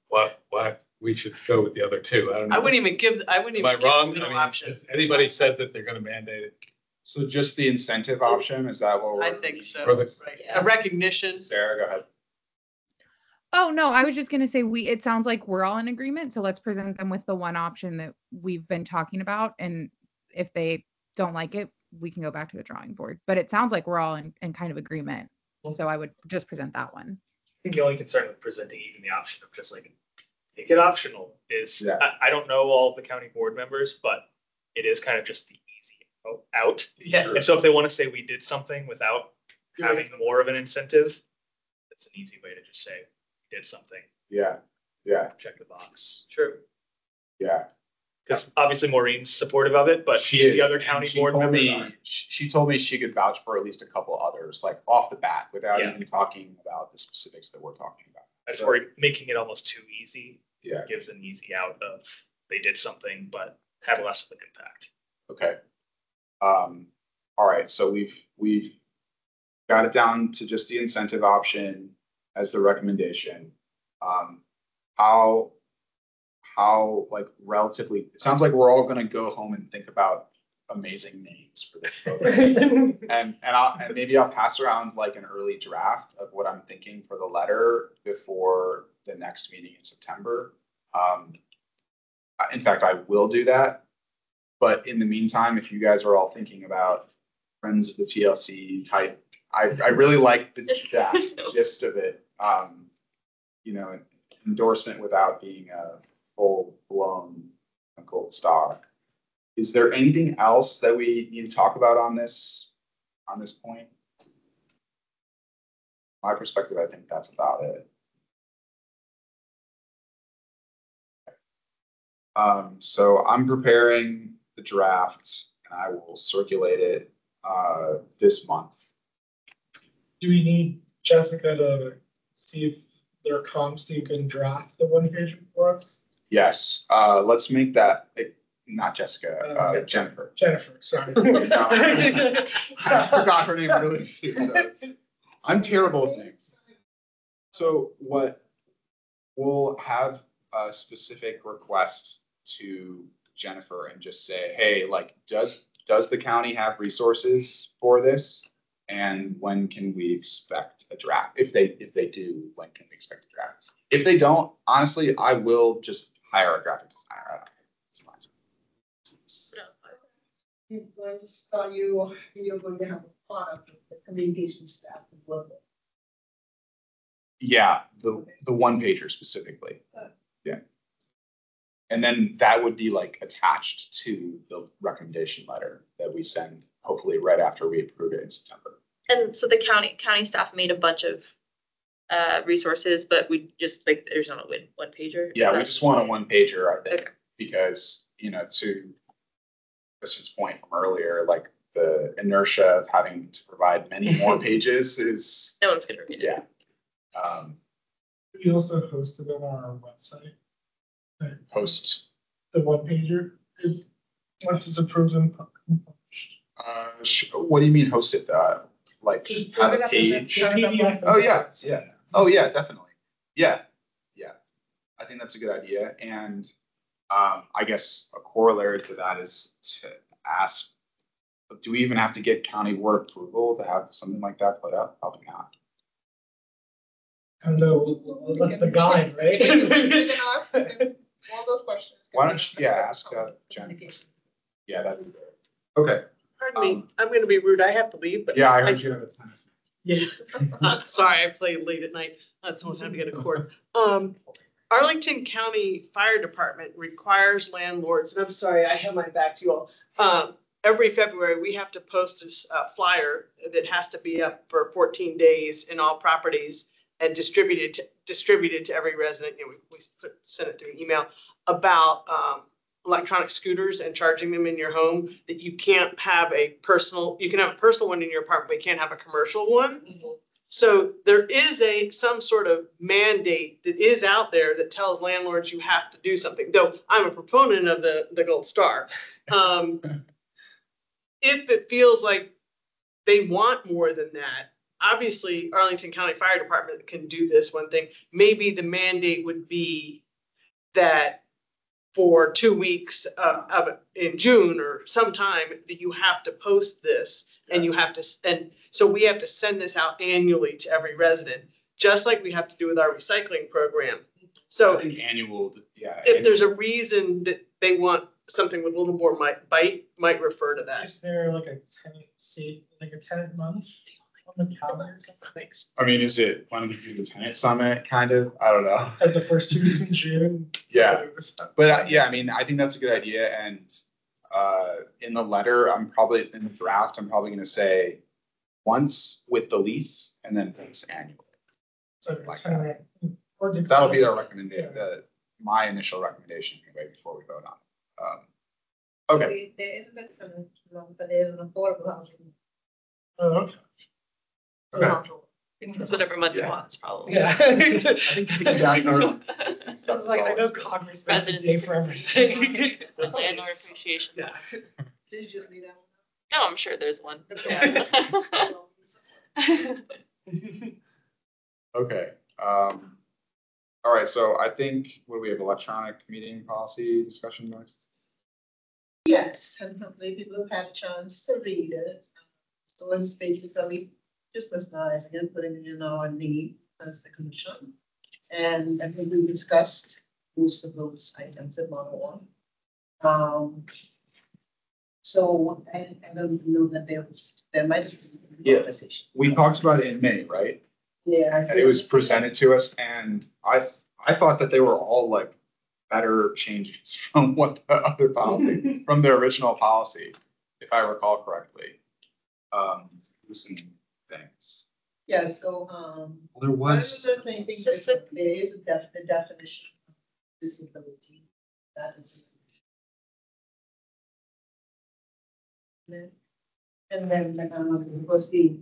why we should go with the other 2. I don't know. I wouldn't even give. Am I wrong? Has anybody said that they're going to mandate it? So just the incentive option, is that what we're? I think so. Right. A recognition. Sarah, go ahead. Oh, no, I was just going to say it sounds like we're all in agreement. So let's present them with the one option that we've been talking about. And if they don't like it, we can go back to the drawing board. But it sounds like we're all in kind of agreement. So I would just present that one. I think the only concern with presenting even the option of just make it optional is, I don't know all of the county board members, but it is kind of just the easy out. Yeah. And so if they want to say we did something without having more of an incentive, it's an easy way to just say we did something. Yeah. Check the box. True. Yeah. Because obviously Maureen's supportive of it, but the other county board members aren't. She told me she could vouch for at least a couple others, off the bat, without even talking about the specifics that we're talking about. I just worry making it almost too easy. Yeah. Gives an easy out of they did something but had less of an impact. Okay. All right. So we've got it down to just the incentive option as the recommendation. How relatively, it sounds like we're all going to go home and think about amazing names for this book. and maybe I'll pass around an early draft of what I'm thinking for the letter before the next meeting in September. In fact, I will do that. But in the meantime, if you guys are all thinking about Friends of the TLC type, I really like the gist of it. Endorsement without being a full-blown gold star. Is there anything else that we need to talk about on this point? My perspective, I think that's about it. So I'm preparing the draft and I will circulate it this month. Do we need Jessica to see if their comps you can draft the 1 page for us? Yes, let's make that, not Jessica, Jennifer. Jennifer, sorry. I forgot her name really too, so I'm terrible with names. So what, we'll have a specific request to Jennifer and just say, hey, like, does the county have resources for this? And when can we expect a draft? If they do, when can we expect a draft? If they don't, honestly, I will just hire a graphic designer. I just thought you're going to have a product of the communication staff and work with. Yeah, the one pager specifically. Yeah. And then that would be like attached to the recommendation letter that we send, hopefully right after we approve it in September. And so the county staff made a bunch of resources, but we just like, there's not a one pager. Yeah, we just want a one pager, I think, because, you know, to Christian's point from earlier, like the inertia of having to provide many more pages is. No one's gonna read it. Yeah. We also hosted on our website. Post the one pager once it's approved and published. What do you mean host it? Like just have a page? Oh yeah, yeah. Oh yeah, definitely. Yeah, yeah. I think that's a good idea. And I guess a corollary to that is to ask, do we even have to get county board approval to have something like that put up? Probably not. I don't know. That's the guide, right? All those questions. Why don't you, ask Jen. Yeah, that'd be great. Okay. Pardon me, I'm gonna be rude. I have to leave, but. Yeah, I heard you have a tennis. Yeah. Sorry, I played late at night. That's almost time to get a court. Arlington County Fire Department requires landlords, and I'm sorry, I have my back to you all. Every February, we have to post a flyer that has to be up for 14 days in all properties and distributed to every resident. You know, we send it through email about electronic scooters and charging them in your home. That you can't have a personal, you can have a personal one in your apartment, but you can't have a commercial one. Mm-hmm. So there is some sort of mandate that is out there that tells landlords you have to do something. Though I'm a proponent of the gold star. If it feels like they want more than that, obviously Arlington County Fire Department can do this one thing. Maybe the mandate would be that for 2 weeks in June or sometime that you have to post this and you have to, and so we have to send this out annually to every resident, just like we have to do with our recycling program. So I think annual, yeah. If there's a reason that they want something with a little more might refer to that. Is there like a tenant month on the calendar or something? I mean, is it one of the tenant summit kind of? I don't know. Like the first 2 weeks in June. Yeah, but yeah, I mean, I think that's a good idea. And in the letter, in the draft, I'm probably going to say once with the lease and then once annually. So like that. That'll be our recommendation. Yeah. My initial recommendation anyway before we vote on it. Okay. There isn't a tenant, but there's an affordable housing. Oh, okay. Okay. It's whatever month it wants, probably. Yeah. I think this is like, I know Congress spends a day for everything. Landlord appreciation. Yeah. Did you just need that one? No, I'm sure there's one. Yeah. Okay. All right. So I think what do we have? Electronic meeting policy discussion next. Yes, and hopefully people have had a chance to read it. So it's basically just personalizing and putting it in our need as the commission. And I think we discussed most of those items in model one. So I don't know that there might be a conversation. We talked about it in May, right? Yeah. And it was presented to us, and I thought that they were all like better changes from what the other policy, from the original policy, if I recall correctly. Some things. Yeah, so there was there is a definition of disability. That is and then was the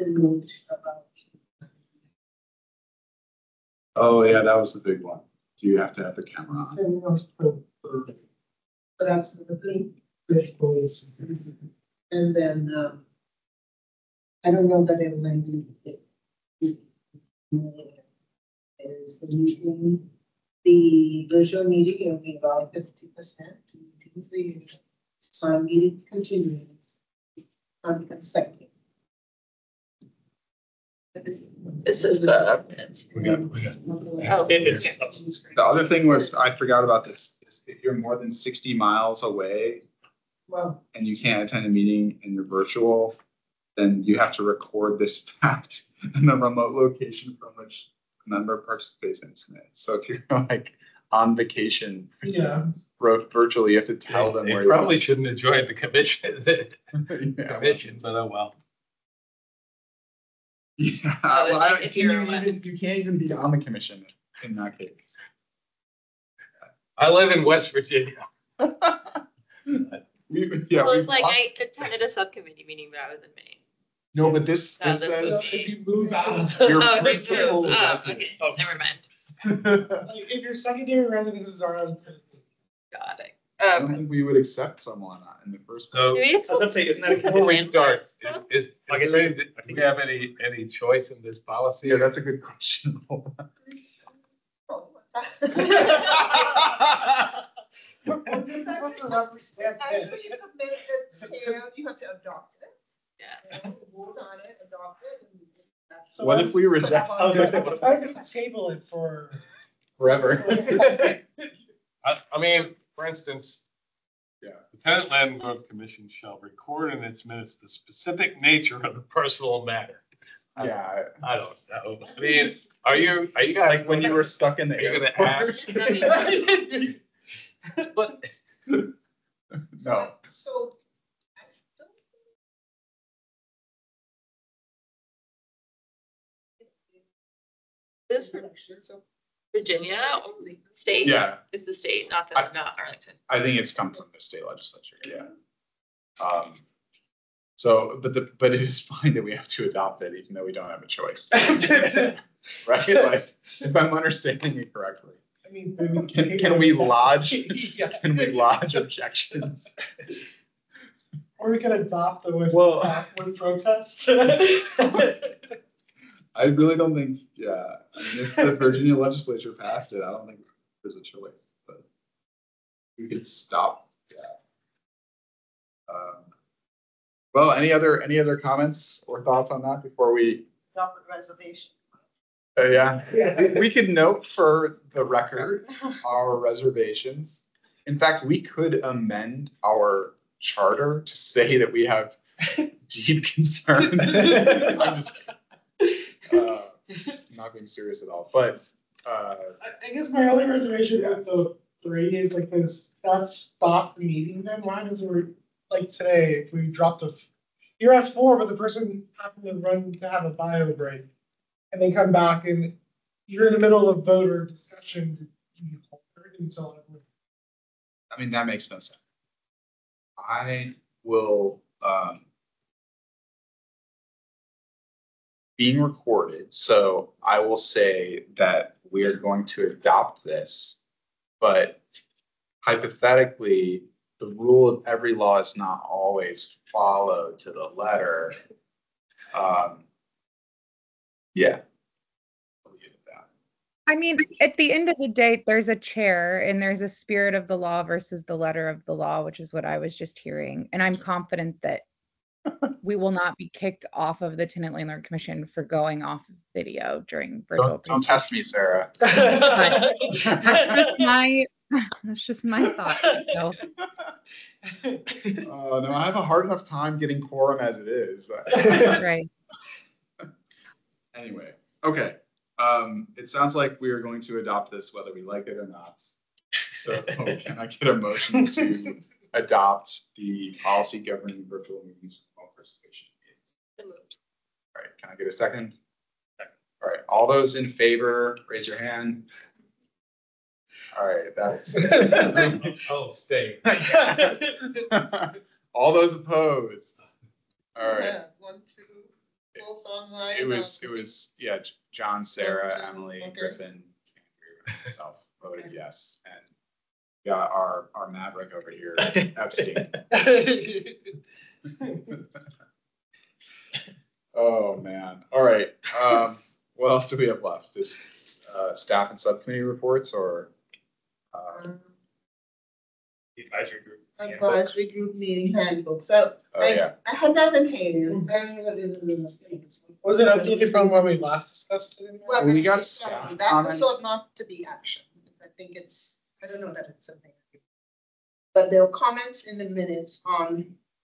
note about. Oh yeah, that was the big one. Do you have to have the camera on? So that's the three. And then, I don't know that it was any. Is the meeting, the virtual meeting will be about 50%. So meeting continues on consecutive. This is the. Oh, it's. The other thing was, I forgot about this, is if you're more than 60 miles away Well, and you can't attend a meeting and you're virtual, then you have to record this fact in the remote location from which a member participates in its minutes. So if you're like on vacation, virtually, you have to tell them where you probably shouldn't have joined the commission. Commission, but oh well. Yeah, well, you can't even be on the commission in that case. I live in West Virginia. It's like I attended a subcommittee meeting, but I was in Maine. No, but this That's says If you move out, your Oh, principal okay, residence. never mind. if your secondary residences are on Arlington. Got it. I don't think we would accept someone in the first place. So Maybe I was gonna say, isn't that before we start, is I guess do we have any choice in this policy? Yeah, that's a good question. After you submit it, you have to adopt it. Yeah. Vote on it, adopt it. So What if we reject? I was gonna table it for Forever. I mean, for instance, Yeah. the Tenant Landlord Commission shall record in its minutes the specific nature of the personal matter. Yeah, I don't know. I mean, are you guys like when you were stuck in the Are you gonna airport? But No. So. This Virginia state. Yeah, Is the state, not Arlington. I think it's come from the state legislature. Yeah. So, but it is fine that we have to adopt it, even though we don't have a choice. Right? Like, if I'm understanding it correctly. I mean, Can we lodge? Yeah. Can we lodge objections? Or we can adopt the with protest. I really don't think. Yeah, I mean, if the Virginia legislature passed it, I don't think there's a choice. But we could stop. Yeah. Well, any other comments or thoughts on that before we? Adopt a reservation. Yeah, we could note for the record our reservations. In fact, we could amend our charter to say that we have deep concerns. I'm just not being serious at all, but I guess my only reservation with the 3 is like this, that stop meeting then. Why does it, like today, if we dropped you're at 4, but the person happened to run to have a bio break and then come back and you're in the middle of voter discussion. Until I mean, that makes no sense. I will, being recorded, so I will say that we are going to adopt this, but hypothetically, the rule of every law is not always followed to the letter. Yeah. I'll leave it at that. I mean, at the end of the day, there's a chair and there's a spirit of the law versus the letter of the law, which is what I was just hearing. And I'm confident that we will not be kicked off of the Tenant Landlord Commission for going off video during virtual. Don't test me, Sarah. That's just my thought. So. No, I have a hard enough time getting quorum as it is. Right. Anyway, okay. It sounds like we are going to adopt this whether we like it or not. So can I get a motion to adopt the policy governing virtual meetings for remote participation meetings? All right, can I get a second? All right, all those in favor, raise your hand. All right, that's. Oh, stay. All those opposed. All right. Yeah, 1, 2, both online. It was, yeah, John, Sarah, 1, 2, Emily, okay. Griffin, Andrew, and myself. voted yes, and got our maverick over here abstained. Oh man! All right. What else do we have left? Just staff and subcommittee reports, or the advisory group. Advisory group meeting handbook. So I had that in hand. Was it updated from when we last discussed it? Well, we got staff that comments. was not to be action. I think I don't know that it's something. But there were comments in the minutes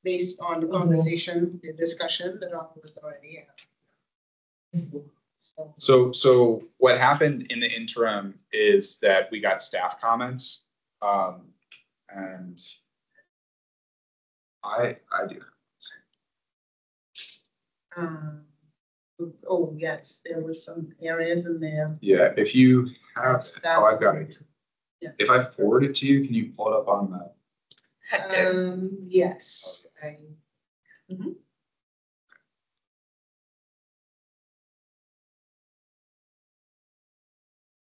based on the conversation, the discussion that I was already had. So what happened in the interim is that we got staff comments, and I do. Oh yes, there were some areas in there. Yeah, if you have, I've got it. Yeah. If I forward it to you, can you pull it up on the? Yes.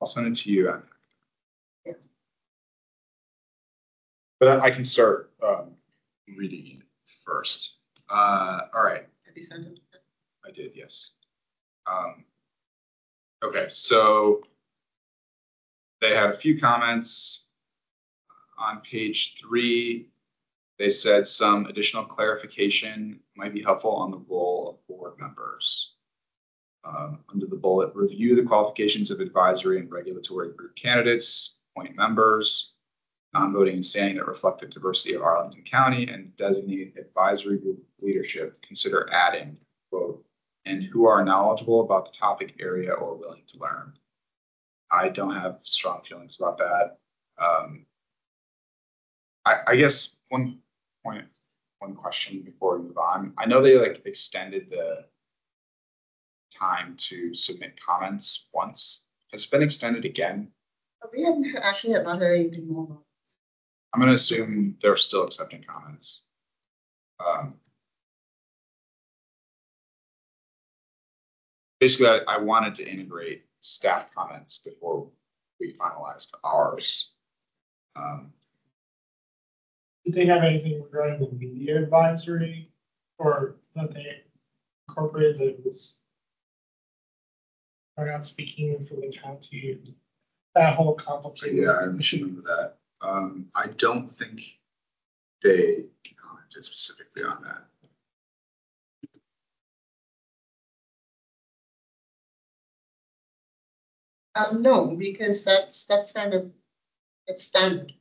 I'll send it to you. Yeah. But I can start reading it first. All right. Have you sent it? I did, yes. Okay, so they had a few comments. On page 3, they said some additional clarification might be helpful on the role of board members. Under the bullet, review the qualifications of advisory and regulatory group candidates, appoint members, non-voting and standing that reflect the diversity of Arlington County, and designate advisory group leadership. Consider adding, quote, and who are knowledgeable about the topic area or willing to learn. I don't have strong feelings about that. I guess one question before we move on. I know they extended the time to submit comments once. Has it been extended again? We haven't actually not heard anything more. I'm going to assume they're still accepting comments. Basically, I wanted to integrate staff comments before we finalized ours. Did they have anything regarding the media advisory, or that they incorporated that was are not speaking for the county? That whole complicated. Yeah, I should remember that. I don't think they commented specifically on that. No, because that's kind of it's standard.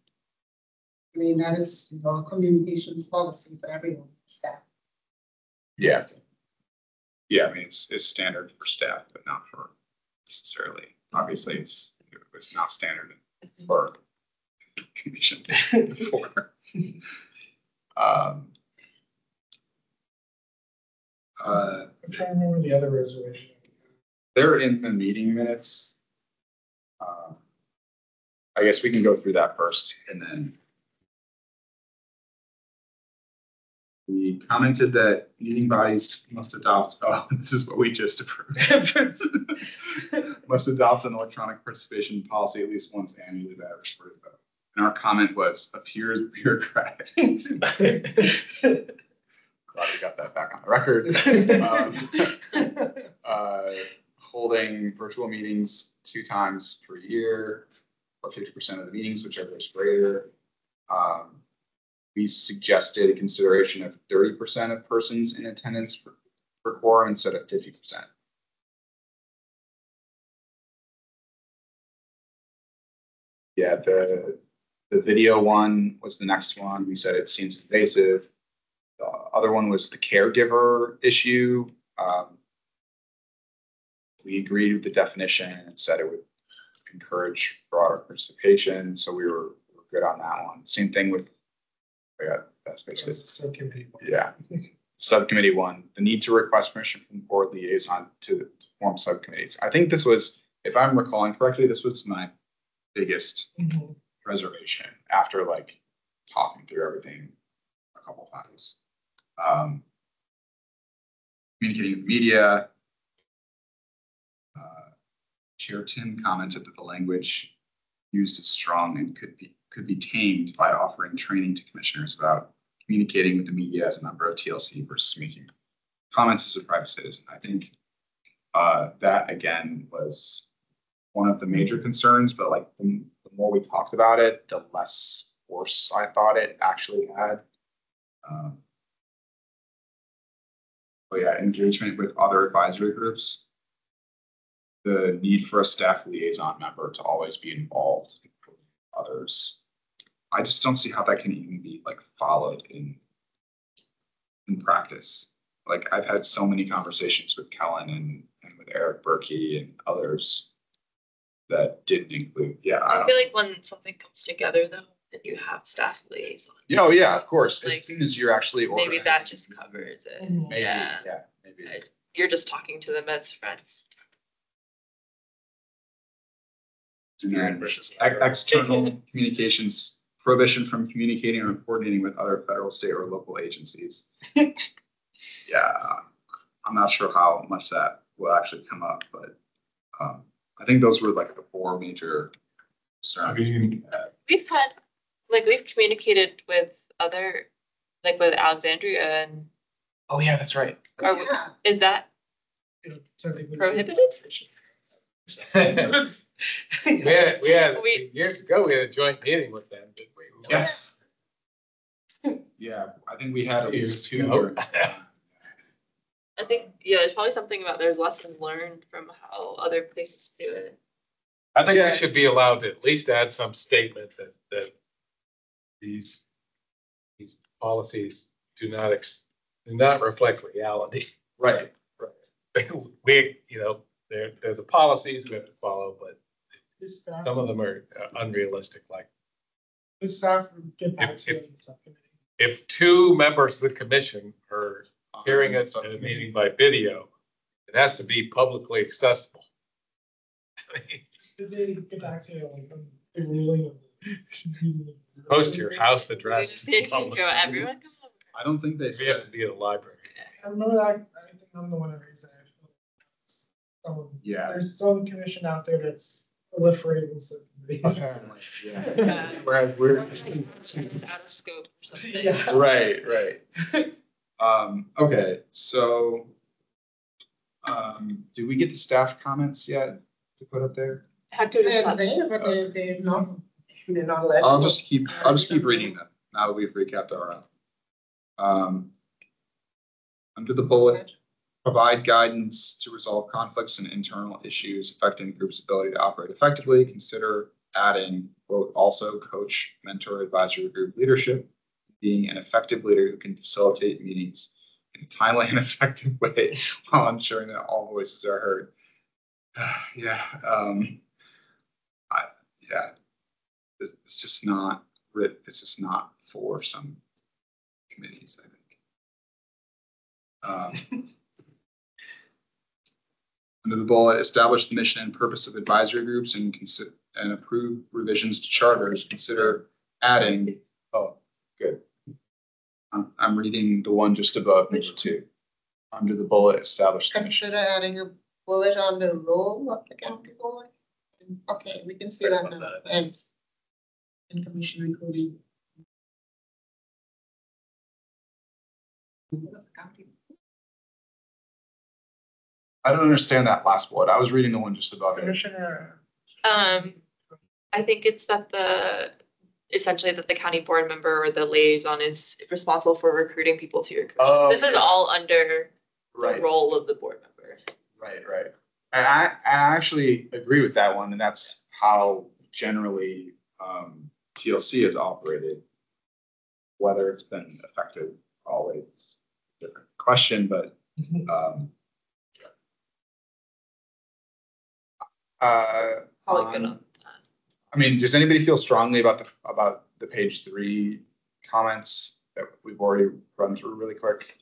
I mean, that is a communications policy for everyone, staff. Yeah. Yeah, I mean it's standard for staff, but not for necessarily. Obviously, it was not standard for commission before. I'm trying to remember the other reservation. They're in the meeting minutes. I guess we can go through that first, and then we commented that meeting bodies must adopt. Oh, this is what we just approved. Must adopt an electronic participation policy at least once annually by a recorded vote. And our comment was appears bureaucratic. Glad we got that back on the record. Holding virtual meetings 2 times per year, or 50% of the meetings, whichever is greater. We suggested a consideration of 30% of persons in attendance for quorum instead of 50%. Yeah, the video one was the next one. We said it seems invasive. The other one was the caregiver issue. We agreed with the definition and said it would encourage broader participation. So we were good on that one. Same thing with, that's basically the subcommittee one. Yeah. Subcommittee one, the need to request permission from board liaison to form subcommittees. I think this was, if I'm recalling correctly, this was my biggest reservation after talking through everything a couple times. Communicating with media. Chair Tim commented that the language used as strong and could be tamed by offering training to commissioners about communicating with the media as a member of TLC versus making comments as a private citizen. I think that again was one of the major concerns, but like the more we talked about it, the less force I thought it actually had. But yeah, engagement with other advisory groups, the need for a staff liaison member to always be involved with others. I just don't see how that can even be like followed in practice. Like I've had so many conversations with Kellen and with Eric Berkey and others that didn't include. Yeah, I feel like when something comes together though, and you have staff liaison. Yeah, oh yeah, of course. Like, as soon as you're actually maybe that just covers it. Maybe, yeah, maybe. You're just talking to them as friends. External communications, prohibition from communicating or coordinating with other federal, state, or local agencies. Yeah, I'm not sure how much that will actually come up, but I think those were like the 4 major concerns. We've communicated with other, like with Alexandria and. Oh yeah, that's right. Is that prohibited? we had years ago, we had a joint meeting with them, didn't we? Yes. Yeah, I think we had at least 2. I think, there's probably something about there's lessons learned from how other places do it. I think we should be allowed to at least add some statement that these policies do not reflect reality. Right. We, they're the policies we have to follow, but some of them are unrealistic. Like the staff get back to the subcommittee. If 2 members of the commission are hearing us at a meeting by video, it has to be publicly accessible. Did they get back to like the ruling of post your house address? Everyone. I don't think they. We have to be at a library. I remember that. I think I'm the one that raised that. There's some commission out there that's proliferating subcommittees. Apparently, yeah. Whereas we're it's out of scope or something. Yeah. Right. Okay, so do we get the staff comments yet to put up there? They're not allowed. I'll just keep reading them now that we've recapped our own. Under the bullet, provide guidance to resolve conflicts and internal issues affecting the group's ability to operate effectively. Consider adding, quote, also coach, mentor, advisory group leadership, being an effective leader who can facilitate meetings in a timely and effective way while ensuring that all voices are heard. It's just not for some committees, I think. Under the bullet, establish the mission and purpose of advisory groups and approve revisions to charters. Consider adding. Oh, good. I'm reading the one just above number 2. Under the bullet, establish the mission. Consider adding a bullet on the role of the county board. Okay, we can see that now. And information recruiting. I don't understand that last bullet. I was reading the one just above it. Commissioner. I think it's that essentially that the county board member or the liaison is responsible for recruiting people to your commission. Oh, this is all under the role of the board member. Right. And I actually agree with that one, and that's how generally TLC has operated. Whether it's been effective, always a different question, but I mean, does anybody feel strongly about the page 3 comments that we've already run through really quick?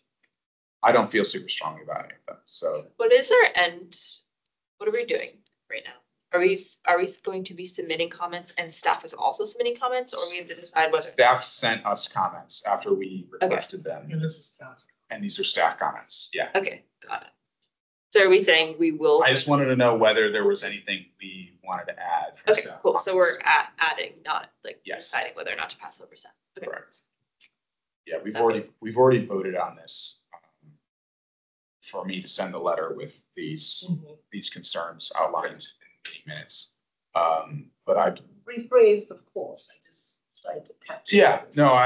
I don't feel super strongly about any of them. So what is our end? What are we doing right now? Are we going to be submitting comments and staff is also submitting comments, or we have to decide whether staff sent us comments after we requested them? And this is staff. And these are staff comments. Yeah. Okay, got it. So are we saying we will? I just wanted to know whether there was anything we wanted to add. Okay, cool. So we're adding, not like yes, deciding whether or not to pass over percent. Okay. Correct. Yeah, we've already voted on this. For me to send a letter with these concerns outlined in meeting minutes. But I rephrased, of course. I just tried to catch. Yeah, no, No,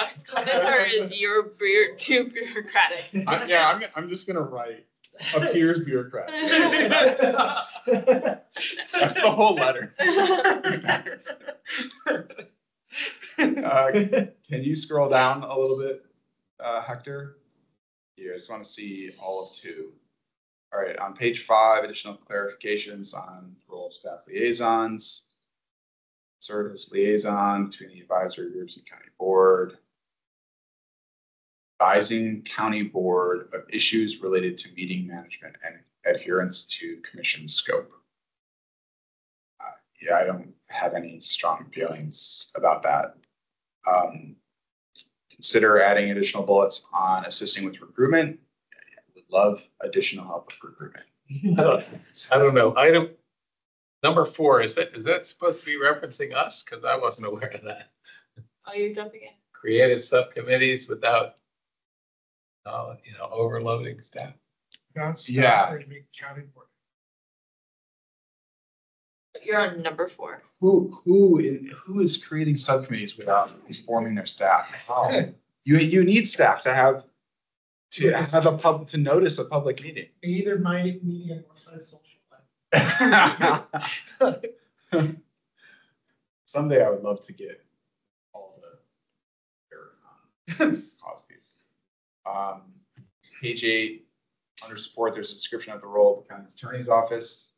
his comments are you're too bureaucratic. I'm just gonna write appears bureaucratic. That's the whole letter. Can you scroll down a little bit, Hector? Yeah, I just want to see all of 2. All right, on page 5, additional clarifications on role of staff liaisons. Serve as liaison between the advisory groups and county board. Advising county board of issues related to meeting management and adherence to commission scope. Yeah, I don't have any strong feelings about that. Consider adding additional bullets on assisting with recruitment. I would love additional help with recruitment. I don't know. Item number 4, is that supposed to be referencing us? Because I wasn't aware of that. Oh, you're jumping in. Created subcommittees without, overloading staff. Yeah. You're on number 4. Who is creating subcommittees without informing their staff? How? You need staff to have to notice a public meeting. Either media or social life. Someday I would love to get all the cause these. Page 8, under support, there's a description of the role of the county attorney's office.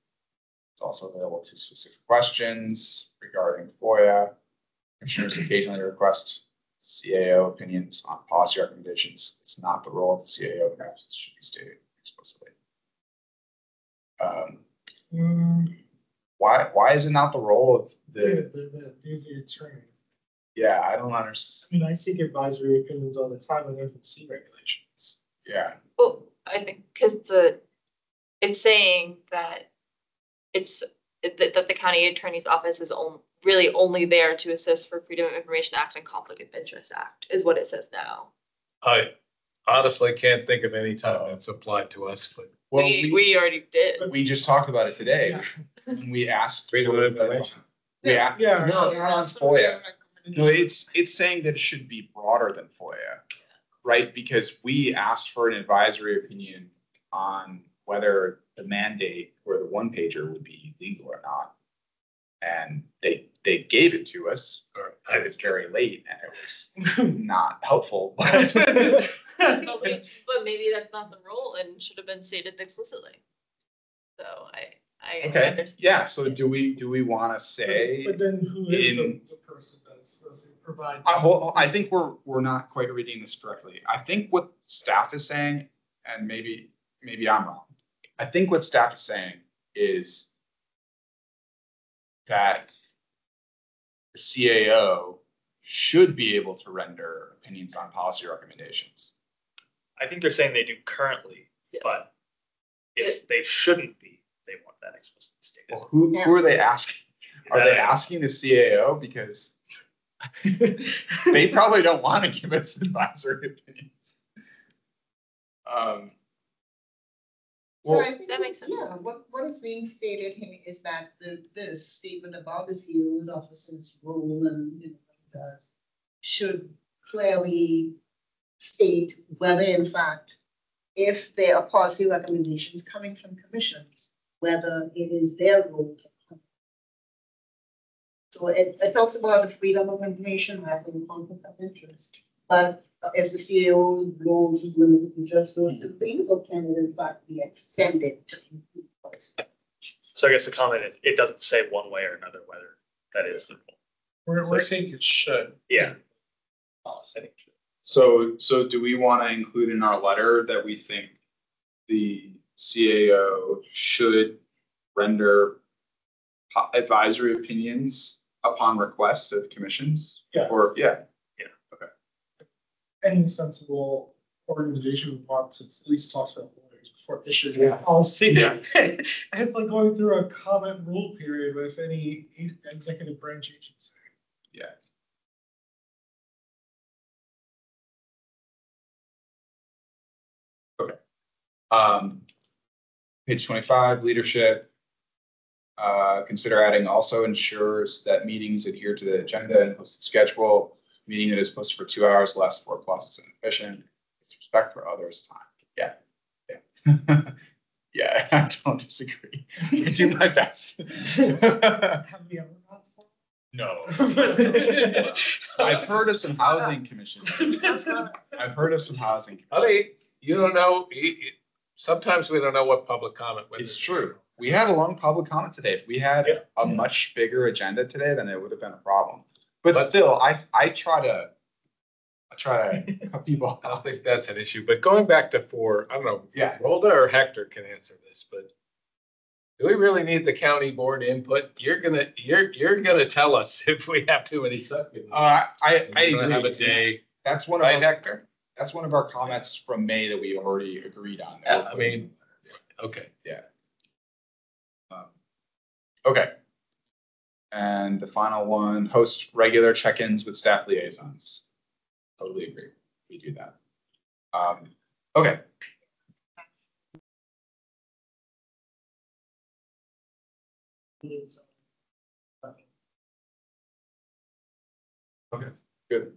It's also available to 6 questions regarding FOIA. Commissioners occasionally request CAO opinions on policy recommendations. It's not the role of the CAO, perhaps it should be stated explicitly. Why is it not the role of the attorney? Yeah, I don't understand. I mean, I seek advisory opinions all the time on FNC regulations. Yeah. Well, I think because it's saying that that the county attorney's office is really only there to assist for Freedom of Information Act and Conflict of Interest Act is what it says now. I honestly can't think of any time that's applied to us, but we already did. We just talked about it today. Yeah. When we asked freedom of information. Yeah. No, not on FOIA. No, it's saying that it should be broader than FOIA, right? Because we asked for an advisory opinion on whether the mandate or the one pager would be legal or not, and they gave it to us. It was very late and it was not helpful. But maybe that's not the role and should have been stated explicitly. So I okay. understand. Yeah. So do we want to say? But then who is the person that's supposed to provide? I think we're not quite reading this correctly. I think what staff is saying, and maybe I'm wrong. I think what staff is saying is that the CAO should be able to render opinions on policy recommendations. I think they're saying they do currently, but if they shouldn't be, they want that explicitly stated. Well, who are they asking? Are they asking the CAO? Because they probably don't want to give us advisory opinions. So I think that makes sense. Yeah, what is being stated here is that this statement about the CEO's office's role and does should clearly state whether, in fact, if there are policy recommendations coming from commissions, whether it is their role. So it talks about the freedom of information, having conflict of interest, but as the CAO roles is limited to just those two things, or can it in fact be extended to include policy? So I guess the comment is it doesn't say one way or another whether that is the rule. We're saying it should. Yeah. I think so do we want to include in our letter that we think the CAO should render advisory opinions upon request of commissions? Yes. Or any sensible organization would want to at least talk about hearings before issuing a policy. Yeah. It's like going through a comment rule period with any executive branch agency. Yeah. Okay. Page 25, leadership. Consider adding also ensures that meetings adhere to the agenda and posted schedule. Meeting that is posted for 2 hours less for plus is inefficient. It's respect for others' time. Yeah. Yeah. Yeah, I don't disagree. I do my best. Have we ever gone for? No. I've heard of some housing commission. I've heard of some housing. I mean, you don't know. Sometimes we don't know what public comment. It's true. We had a long public comment today. If we had a much bigger agenda today, then it would have been a problem. But still, I try to cut people. I don't think that's an issue. But going back to 4, I don't know. Yeah. Rhoda or Hector can answer this, but do we really need the county board input? You're gonna tell us if we have too many subcommittees. I agree. Have a day. That's one of Right, our, Hector? That's one of our comments from May that we already agreed on. I mean, okay. Yeah. Okay. And the final one, host regular check-ins with staff liaisons. Totally agree. We do that. Okay. Okay, good.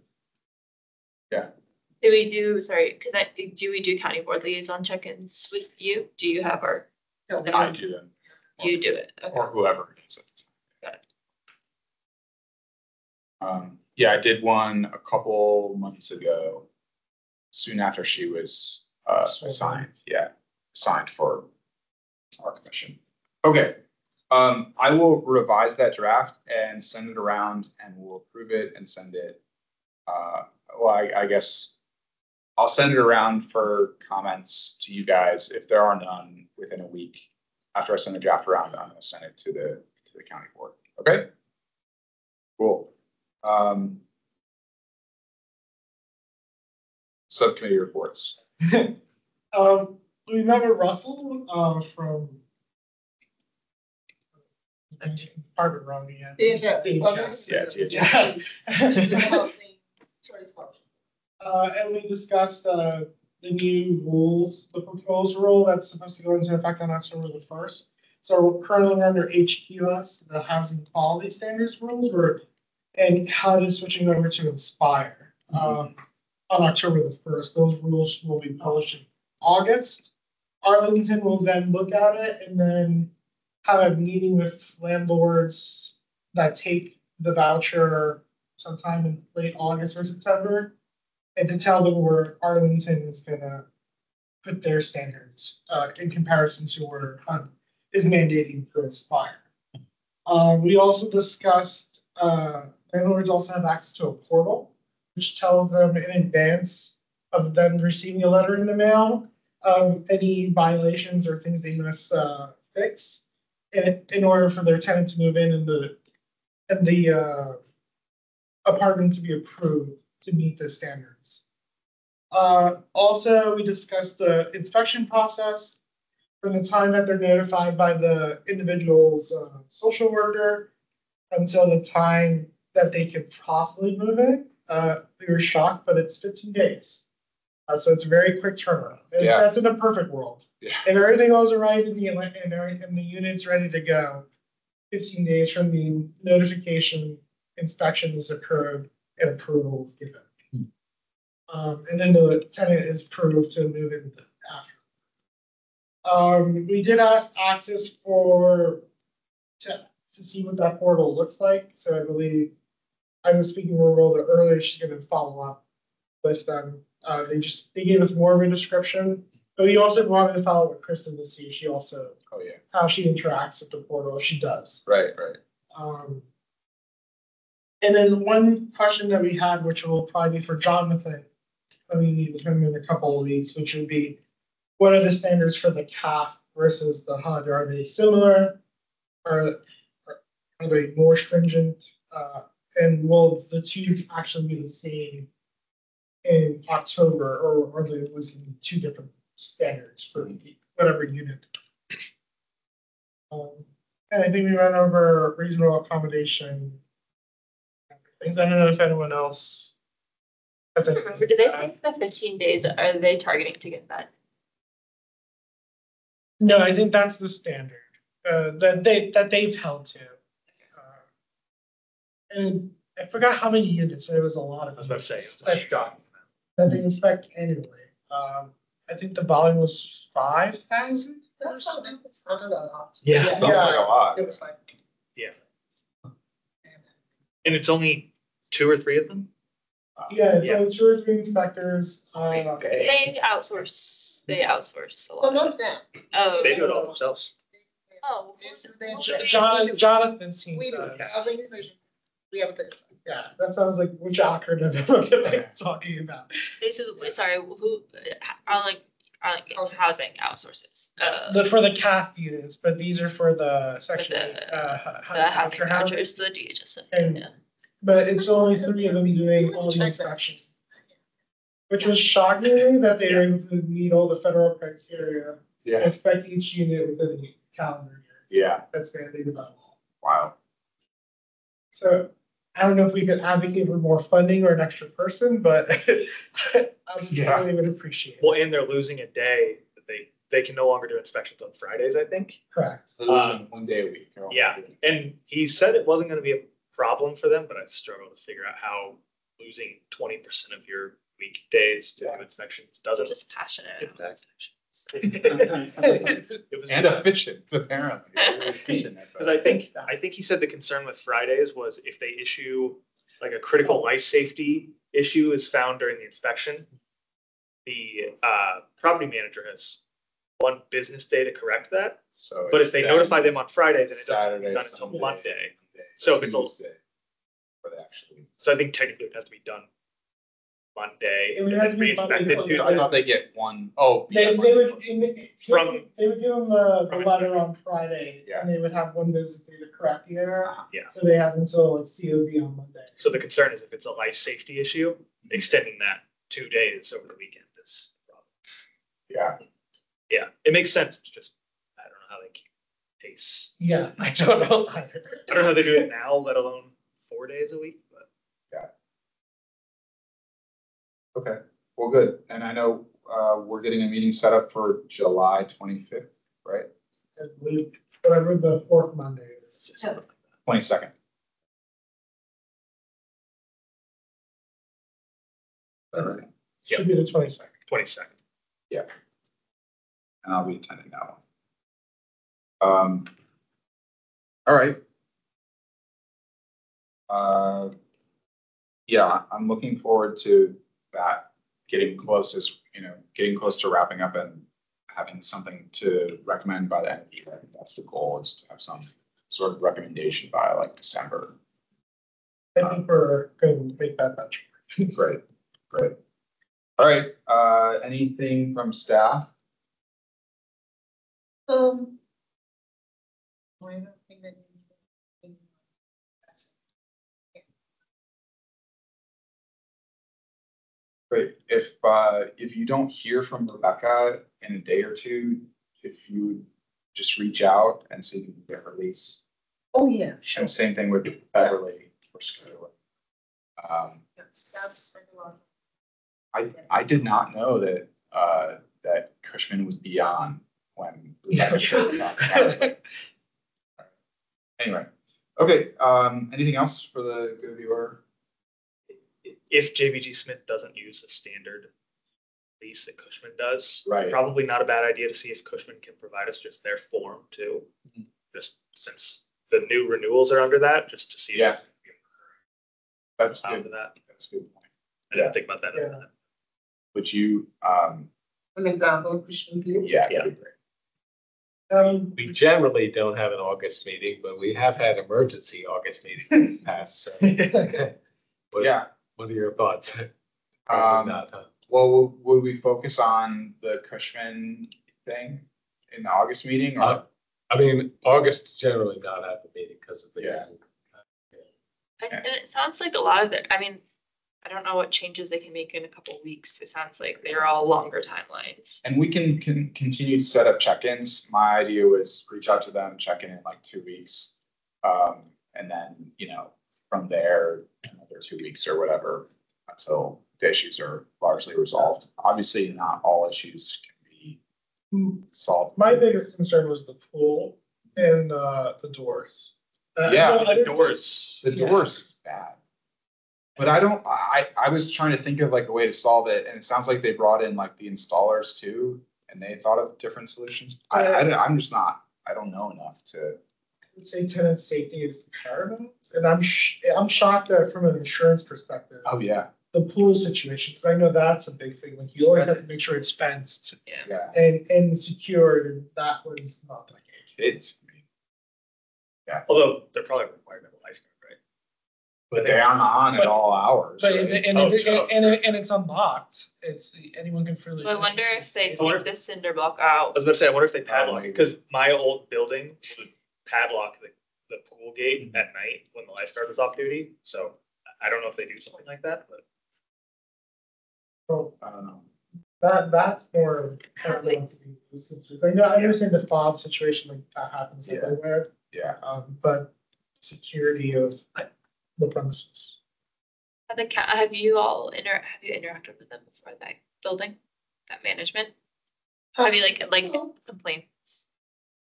Yeah. Do we do, sorry, do we do county board liaison check-ins with you? Do you have our? I do them. You do it. Okay. Or whoever it is. Got it. Yeah, I did one a couple months ago, soon after she was assigned. Yeah, assigned for our commission. Okay, I will revise that draft and send it around, and we'll approve it and send it. Well, I guess I'll send it around for comments to you guys. If there are none within a week after I send the draft around, I'm going to send it to the county board. Okay, cool. Subcommittee reports. We met with Russell from Department wrong again. And we discussed the new rules, the proposed rule that's supposed to go into effect on October the 1st. So currently under HQS, the housing quality standards rules and HUD is switching over to Inspire on October the 1st. Those rules will be published in August. Arlington will then look at it and then have a meeting with landlords that take the voucher sometime in late August or September, and to tell them where Arlington is gonna put their standards in comparison to where HUD is mandating for Inspire. We also discussed landlords also have access to a portal, which tells them in advance of them receiving a letter in the mail of any violations or things they must fix in order for their tenant to move in and the apartment to be approved to meet the standards. Also, we discussed the inspection process from the time that they're notified by the individual's social worker until the time that they could possibly move in. We were shocked, but it's 15 days. So it's a very quick turnaround. Yeah. That's in a perfect world. Yeah. If everything goes right and the unit's ready to go, 15 days from the notification, inspection has occurred, and approval is given. And then the tenant is approved to move in after. We did ask Access to see what that portal looks like. So I believe I was speaking with Rhoda earlier. She's going to follow up with them. They gave us more of a description, but we also wanted to follow up with Kristen to see if she also how she interacts with the portal. If she does. Right. And then one question that we had, which will probably be for Jonathan, when we meet with him in a couple of weeks, which would be, what are the standards for the CAF versus the HUD? Are they similar? Are they more stringent? And will the two actually be the same in October, or are they two different standards for whatever unit. And I think we went over reasonable accommodation. Things. I don't know if anyone else has any. Remember, did they say the 15 days? Are they targeting to get that? No, I think that's the standard that they've held to. And I forgot how many units, but it was a lot of. I was about to say, that they inspect annually. I think the volume was 5,000. That's not a lot. Yeah. Sounds like a lot. It was like. Yeah. And it's only 2 or 3 of them? Yeah, it's only 2 or 3 inspectors. They outsource a lot. Well, not that. Oh. They do it all themselves. Oh. Jonathan seems We do. does. We have the. Yeah, that sounds like which acronym am I talking about? Basically, sorry, who, Arlington housing outsources. For the CAF units, but these are for the section. The housing vouchers, the DHS. And, Yeah. but it's only 3 of them doing all the inspections. Which was shocking that they were able to meet all the federal criteria. Yeah. Inspect each unit within the calendar year. Yeah. That's mandated by law. Wow. So I don't know if we could advocate for more funding or an extra person, but I really would appreciate it. Well, and they're losing a day. They can no longer do inspections on Fridays, I think. Correct. So they're losing 1 day a week. Yeah, and he said it wasn't going to be a problem for them, but I struggle to figure out how losing 20% of your weekdays to do inspections I'm doesn't. just passionate about inspections. It was And efficient, apparently. Because I think he said the concern with Fridays was if they issue like a critical life safety issue is found during the inspection, the property manager has 1 business day to correct that. So, but if they notify them on Friday, then it doesn't Saturday, get done until Sunday, Monday. So if it's Tuesday, for the actually. So I think technically it has to be done Monday. It would and have then to be re-inspected Monday. I thought they get 1. Oh, They would From- they would give them the from letter on Friday, Yeah. and they would have 1 business day to correct the error. Yeah. So they have until like COB on Monday. So the concern is if it's a life safety issue, extending that 2 days over the weekend is a problem. yeah. Yeah, it makes sense. It's just, I don't know how they keep pace. Yeah, I don't know either. I don't know how they do it now, let alone 4 days a week, but. Okay, well, good. And I know we're getting a meeting set up for July 25th, right? I believe whatever the 4th Monday is. 22nd. Should be the 22nd. 22nd. Yeah. And I'll be attending that one. All right. Yeah, I'm looking forward to that getting close to wrapping up and having something to recommend by the end of the year. That's the goal, is to have some sort of recommendation by like December. I think we're going to make that much. Great. All right, anything from staff? I don't think that. Great. If you don't hear from Rebecca in a day or 2, if you would just reach out and see if you can get her release. Oh, yeah, sure. And same thing with Beverly for scheduling. That's a lot. I did not know that that Cushman would be on when. Anyway, okay. Anything else for the good of the order? If JBG Smith doesn't use the standard lease that Cushman does, Right. probably not a bad idea to see if Cushman can provide us just their form too. Mm-hmm. Just since the new renewals are under that, just to see. Yeah. If That's out good. of that. That's a good point. I didn't think about that. Yeah. Would you? An example, Christian, please. Yeah. Yeah. That'd be great. We generally don't have an August meeting, but we have had emergency August meetings in the past. So. What are your thoughts? Probably not, huh? Well, will we focus on the Cushman thing in the August meeting? Or? I mean, August generally not have a meeting because of the. Yeah. And it sounds like a lot of it, I mean, I don't know what changes they can make in a couple of weeks. It sounds like they're all longer timelines. And we can continue to set up check-ins. My idea was reach out to them, check in like 2 weeks. And then, from there, another 2 weeks or whatever until the issues are largely resolved. Obviously, not all issues can be solved. My biggest concern was the pool and the doors. The doors. The doors is bad. But I was trying to think of like a way to solve it, and it sounds like they brought in like the installers too, and they thought of different solutions. I'm just not, I don't know enough to. I would say tenant safety is paramount, and I'm shocked that from an insurance perspective. Oh yeah. The pool situation, because I know that's a big thing. Like you always have to make sure it's fenced, and secured, and that was not the case. Yeah. Although they're probably required to have a lifeguard, right? But they aren't on at all hours. But right? and it's unlocked. Anyone can freely. I wonder if they take the cinder block out. I was about to say, I wonder if they padlock it, because my old building would padlock the pool gate at night when the lifeguard was off duty. So I don't know if they do something like that, but. Oh, I don't know. That's more paramount to be considered. I understand the fob situation, like that happens everywhere. Yeah. But security of the premises. Have you all interacted with them before, that building, that management? Have you like complaints?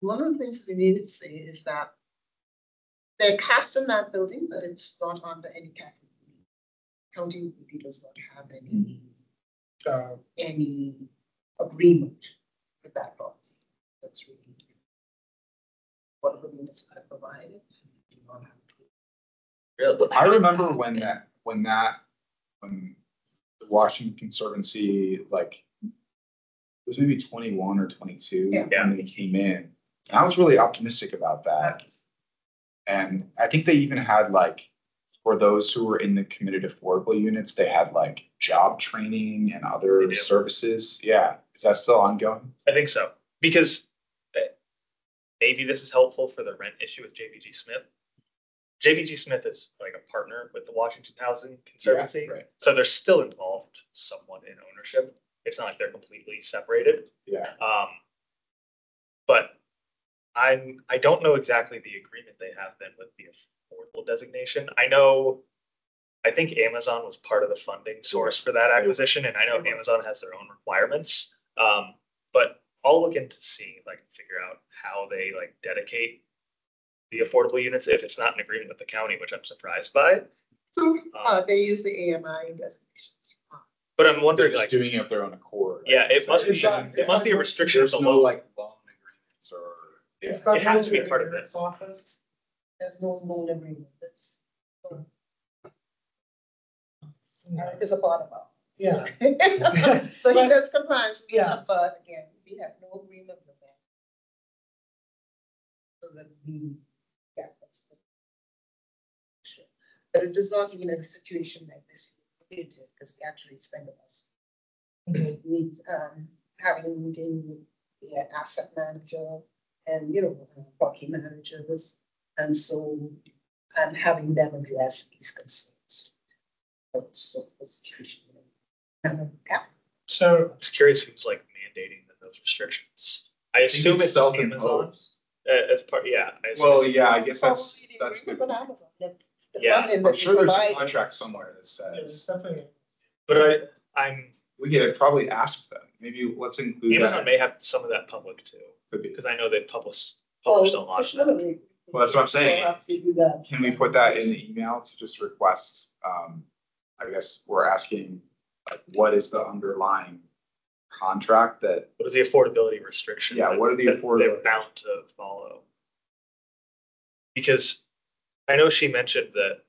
One of the things that we need to say is that they're cast in that building, but it's not under any category. County really does not have any agreement with that property. That's really whatever the units that are provided. Do not have to. I remember when the Washington Conservancy, like, it was maybe 21 or 22 when they came in. And I was really optimistic about that. And I think they even had like, for those who were in the committed affordable units, they had like job training and other services. Yeah. Is that still ongoing? I think so. Because maybe this is helpful for the rent issue with JBG Smith. JBG Smith is like a partner with the Washington Housing Conservancy. Yeah, right. So they're still involved somewhat in ownership. It's not like they're completely separated. Yeah. But I don't know exactly the agreement they have then with the affordable designation. I think Amazon was part of the funding source for that acquisition, and I know Amazon has their own requirements. But I'll look into see if I can figure out how they like dedicate the affordable units if it's not in agreement with the county, which I'm surprised by. They use the AMI designations. But I'm wondering, They're just doing it of their own accord. Yeah, it must be a restriction There's no like loan agreements or. Yeah. It has to be part of this. Office. There's no loan agreement. It's a part of it. Yeah. So he does compliance. Yeah. But again, we have no agreement with that. So that that's sure. But it does not mean in a situation like this, because we actually spend us having a meeting with the asset manager and property managers, and so and having them address these concerns. So I'm just curious who's like mandating those restrictions. I assume it's Amazon as part. Yeah. I guess that's good. I'm sure there's a contract somewhere that says. But we could probably ask them. Maybe let's include Amazon may have some of that public too. Could be. Because I know they published a lot of that. Well, that's what I'm saying. Can we put that in the email to just request? I guess we're asking, like, what is the underlying contract that? What is the affordability restriction? Yeah, what are the affordability? They're bound to follow. Because I know she mentioned that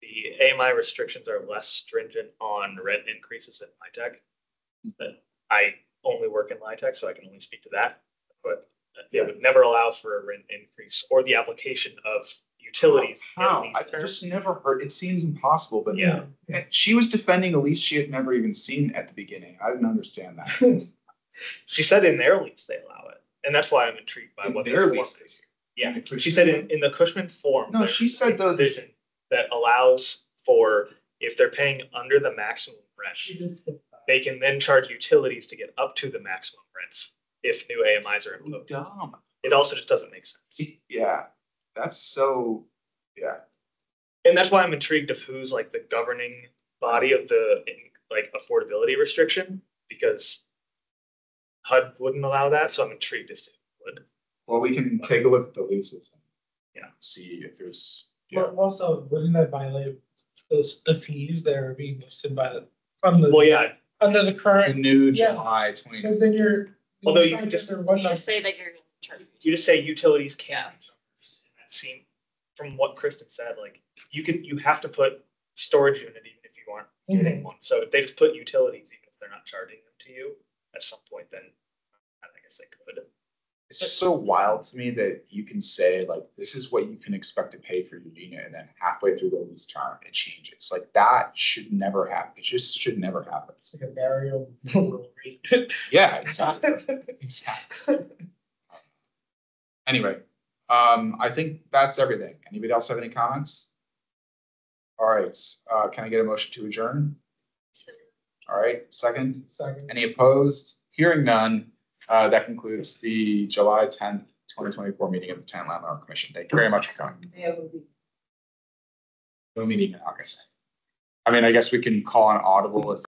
the AMI restrictions are less stringent on rent increases at LIHTC. But I only work in LIHTC, so I can only speak to that. But they would never allow for a rent increase or the application of utilities. How? I just never heard. It seems impossible, but yeah. She was defending a lease she had never even seen at the beginning. I didn't understand that. She said in their lease they allow it, and that's why I'm intrigued by what their lease is. Yeah, she said in the Cushman form. No, she said though vision that allows for if they're paying under the maximum rent, they can then charge utilities to get up to the maximum rents if new AMIs are imposed. Dumb. It also just doesn't make sense. Yeah, that's so, yeah. And that's why I'm intrigued of who's like the governing body of the like affordability restriction, because HUD wouldn't allow that, so I'm intrigued as to who would. Well, we can take a look at the leases and Yeah. see if there's, Well, also, wouldn't that violate the fees that are being listed by the, under, Well, yeah, under the the current, new Yeah. July 20. because then you're. Although you trying can to just- figure what You number- just say that you're gonna charge. you just say utilities can. That seemed, from what Kristen said, like you have to put storage unit even if you aren't getting one. So if they just put utilities, even if they're not charging them to you at some point, then I guess they could. It's just so wild to me that you can say like, this is what you can expect to pay for your unit, and then halfway through the lease term, it changes. Like that should never happen. It just should never happen. It's like a variable rate. Yeah, exactly. Exactly. Anyway, I think that's everything. Anybody else have any comments? All right, can I get a motion to adjourn? All right, second. Second. Any opposed? Hearing none, that concludes the July 10th, 2024 meeting of the Tenant Landlord Commission. Thank you very much for coming. No meeting in August. I mean, I guess we can call an audible if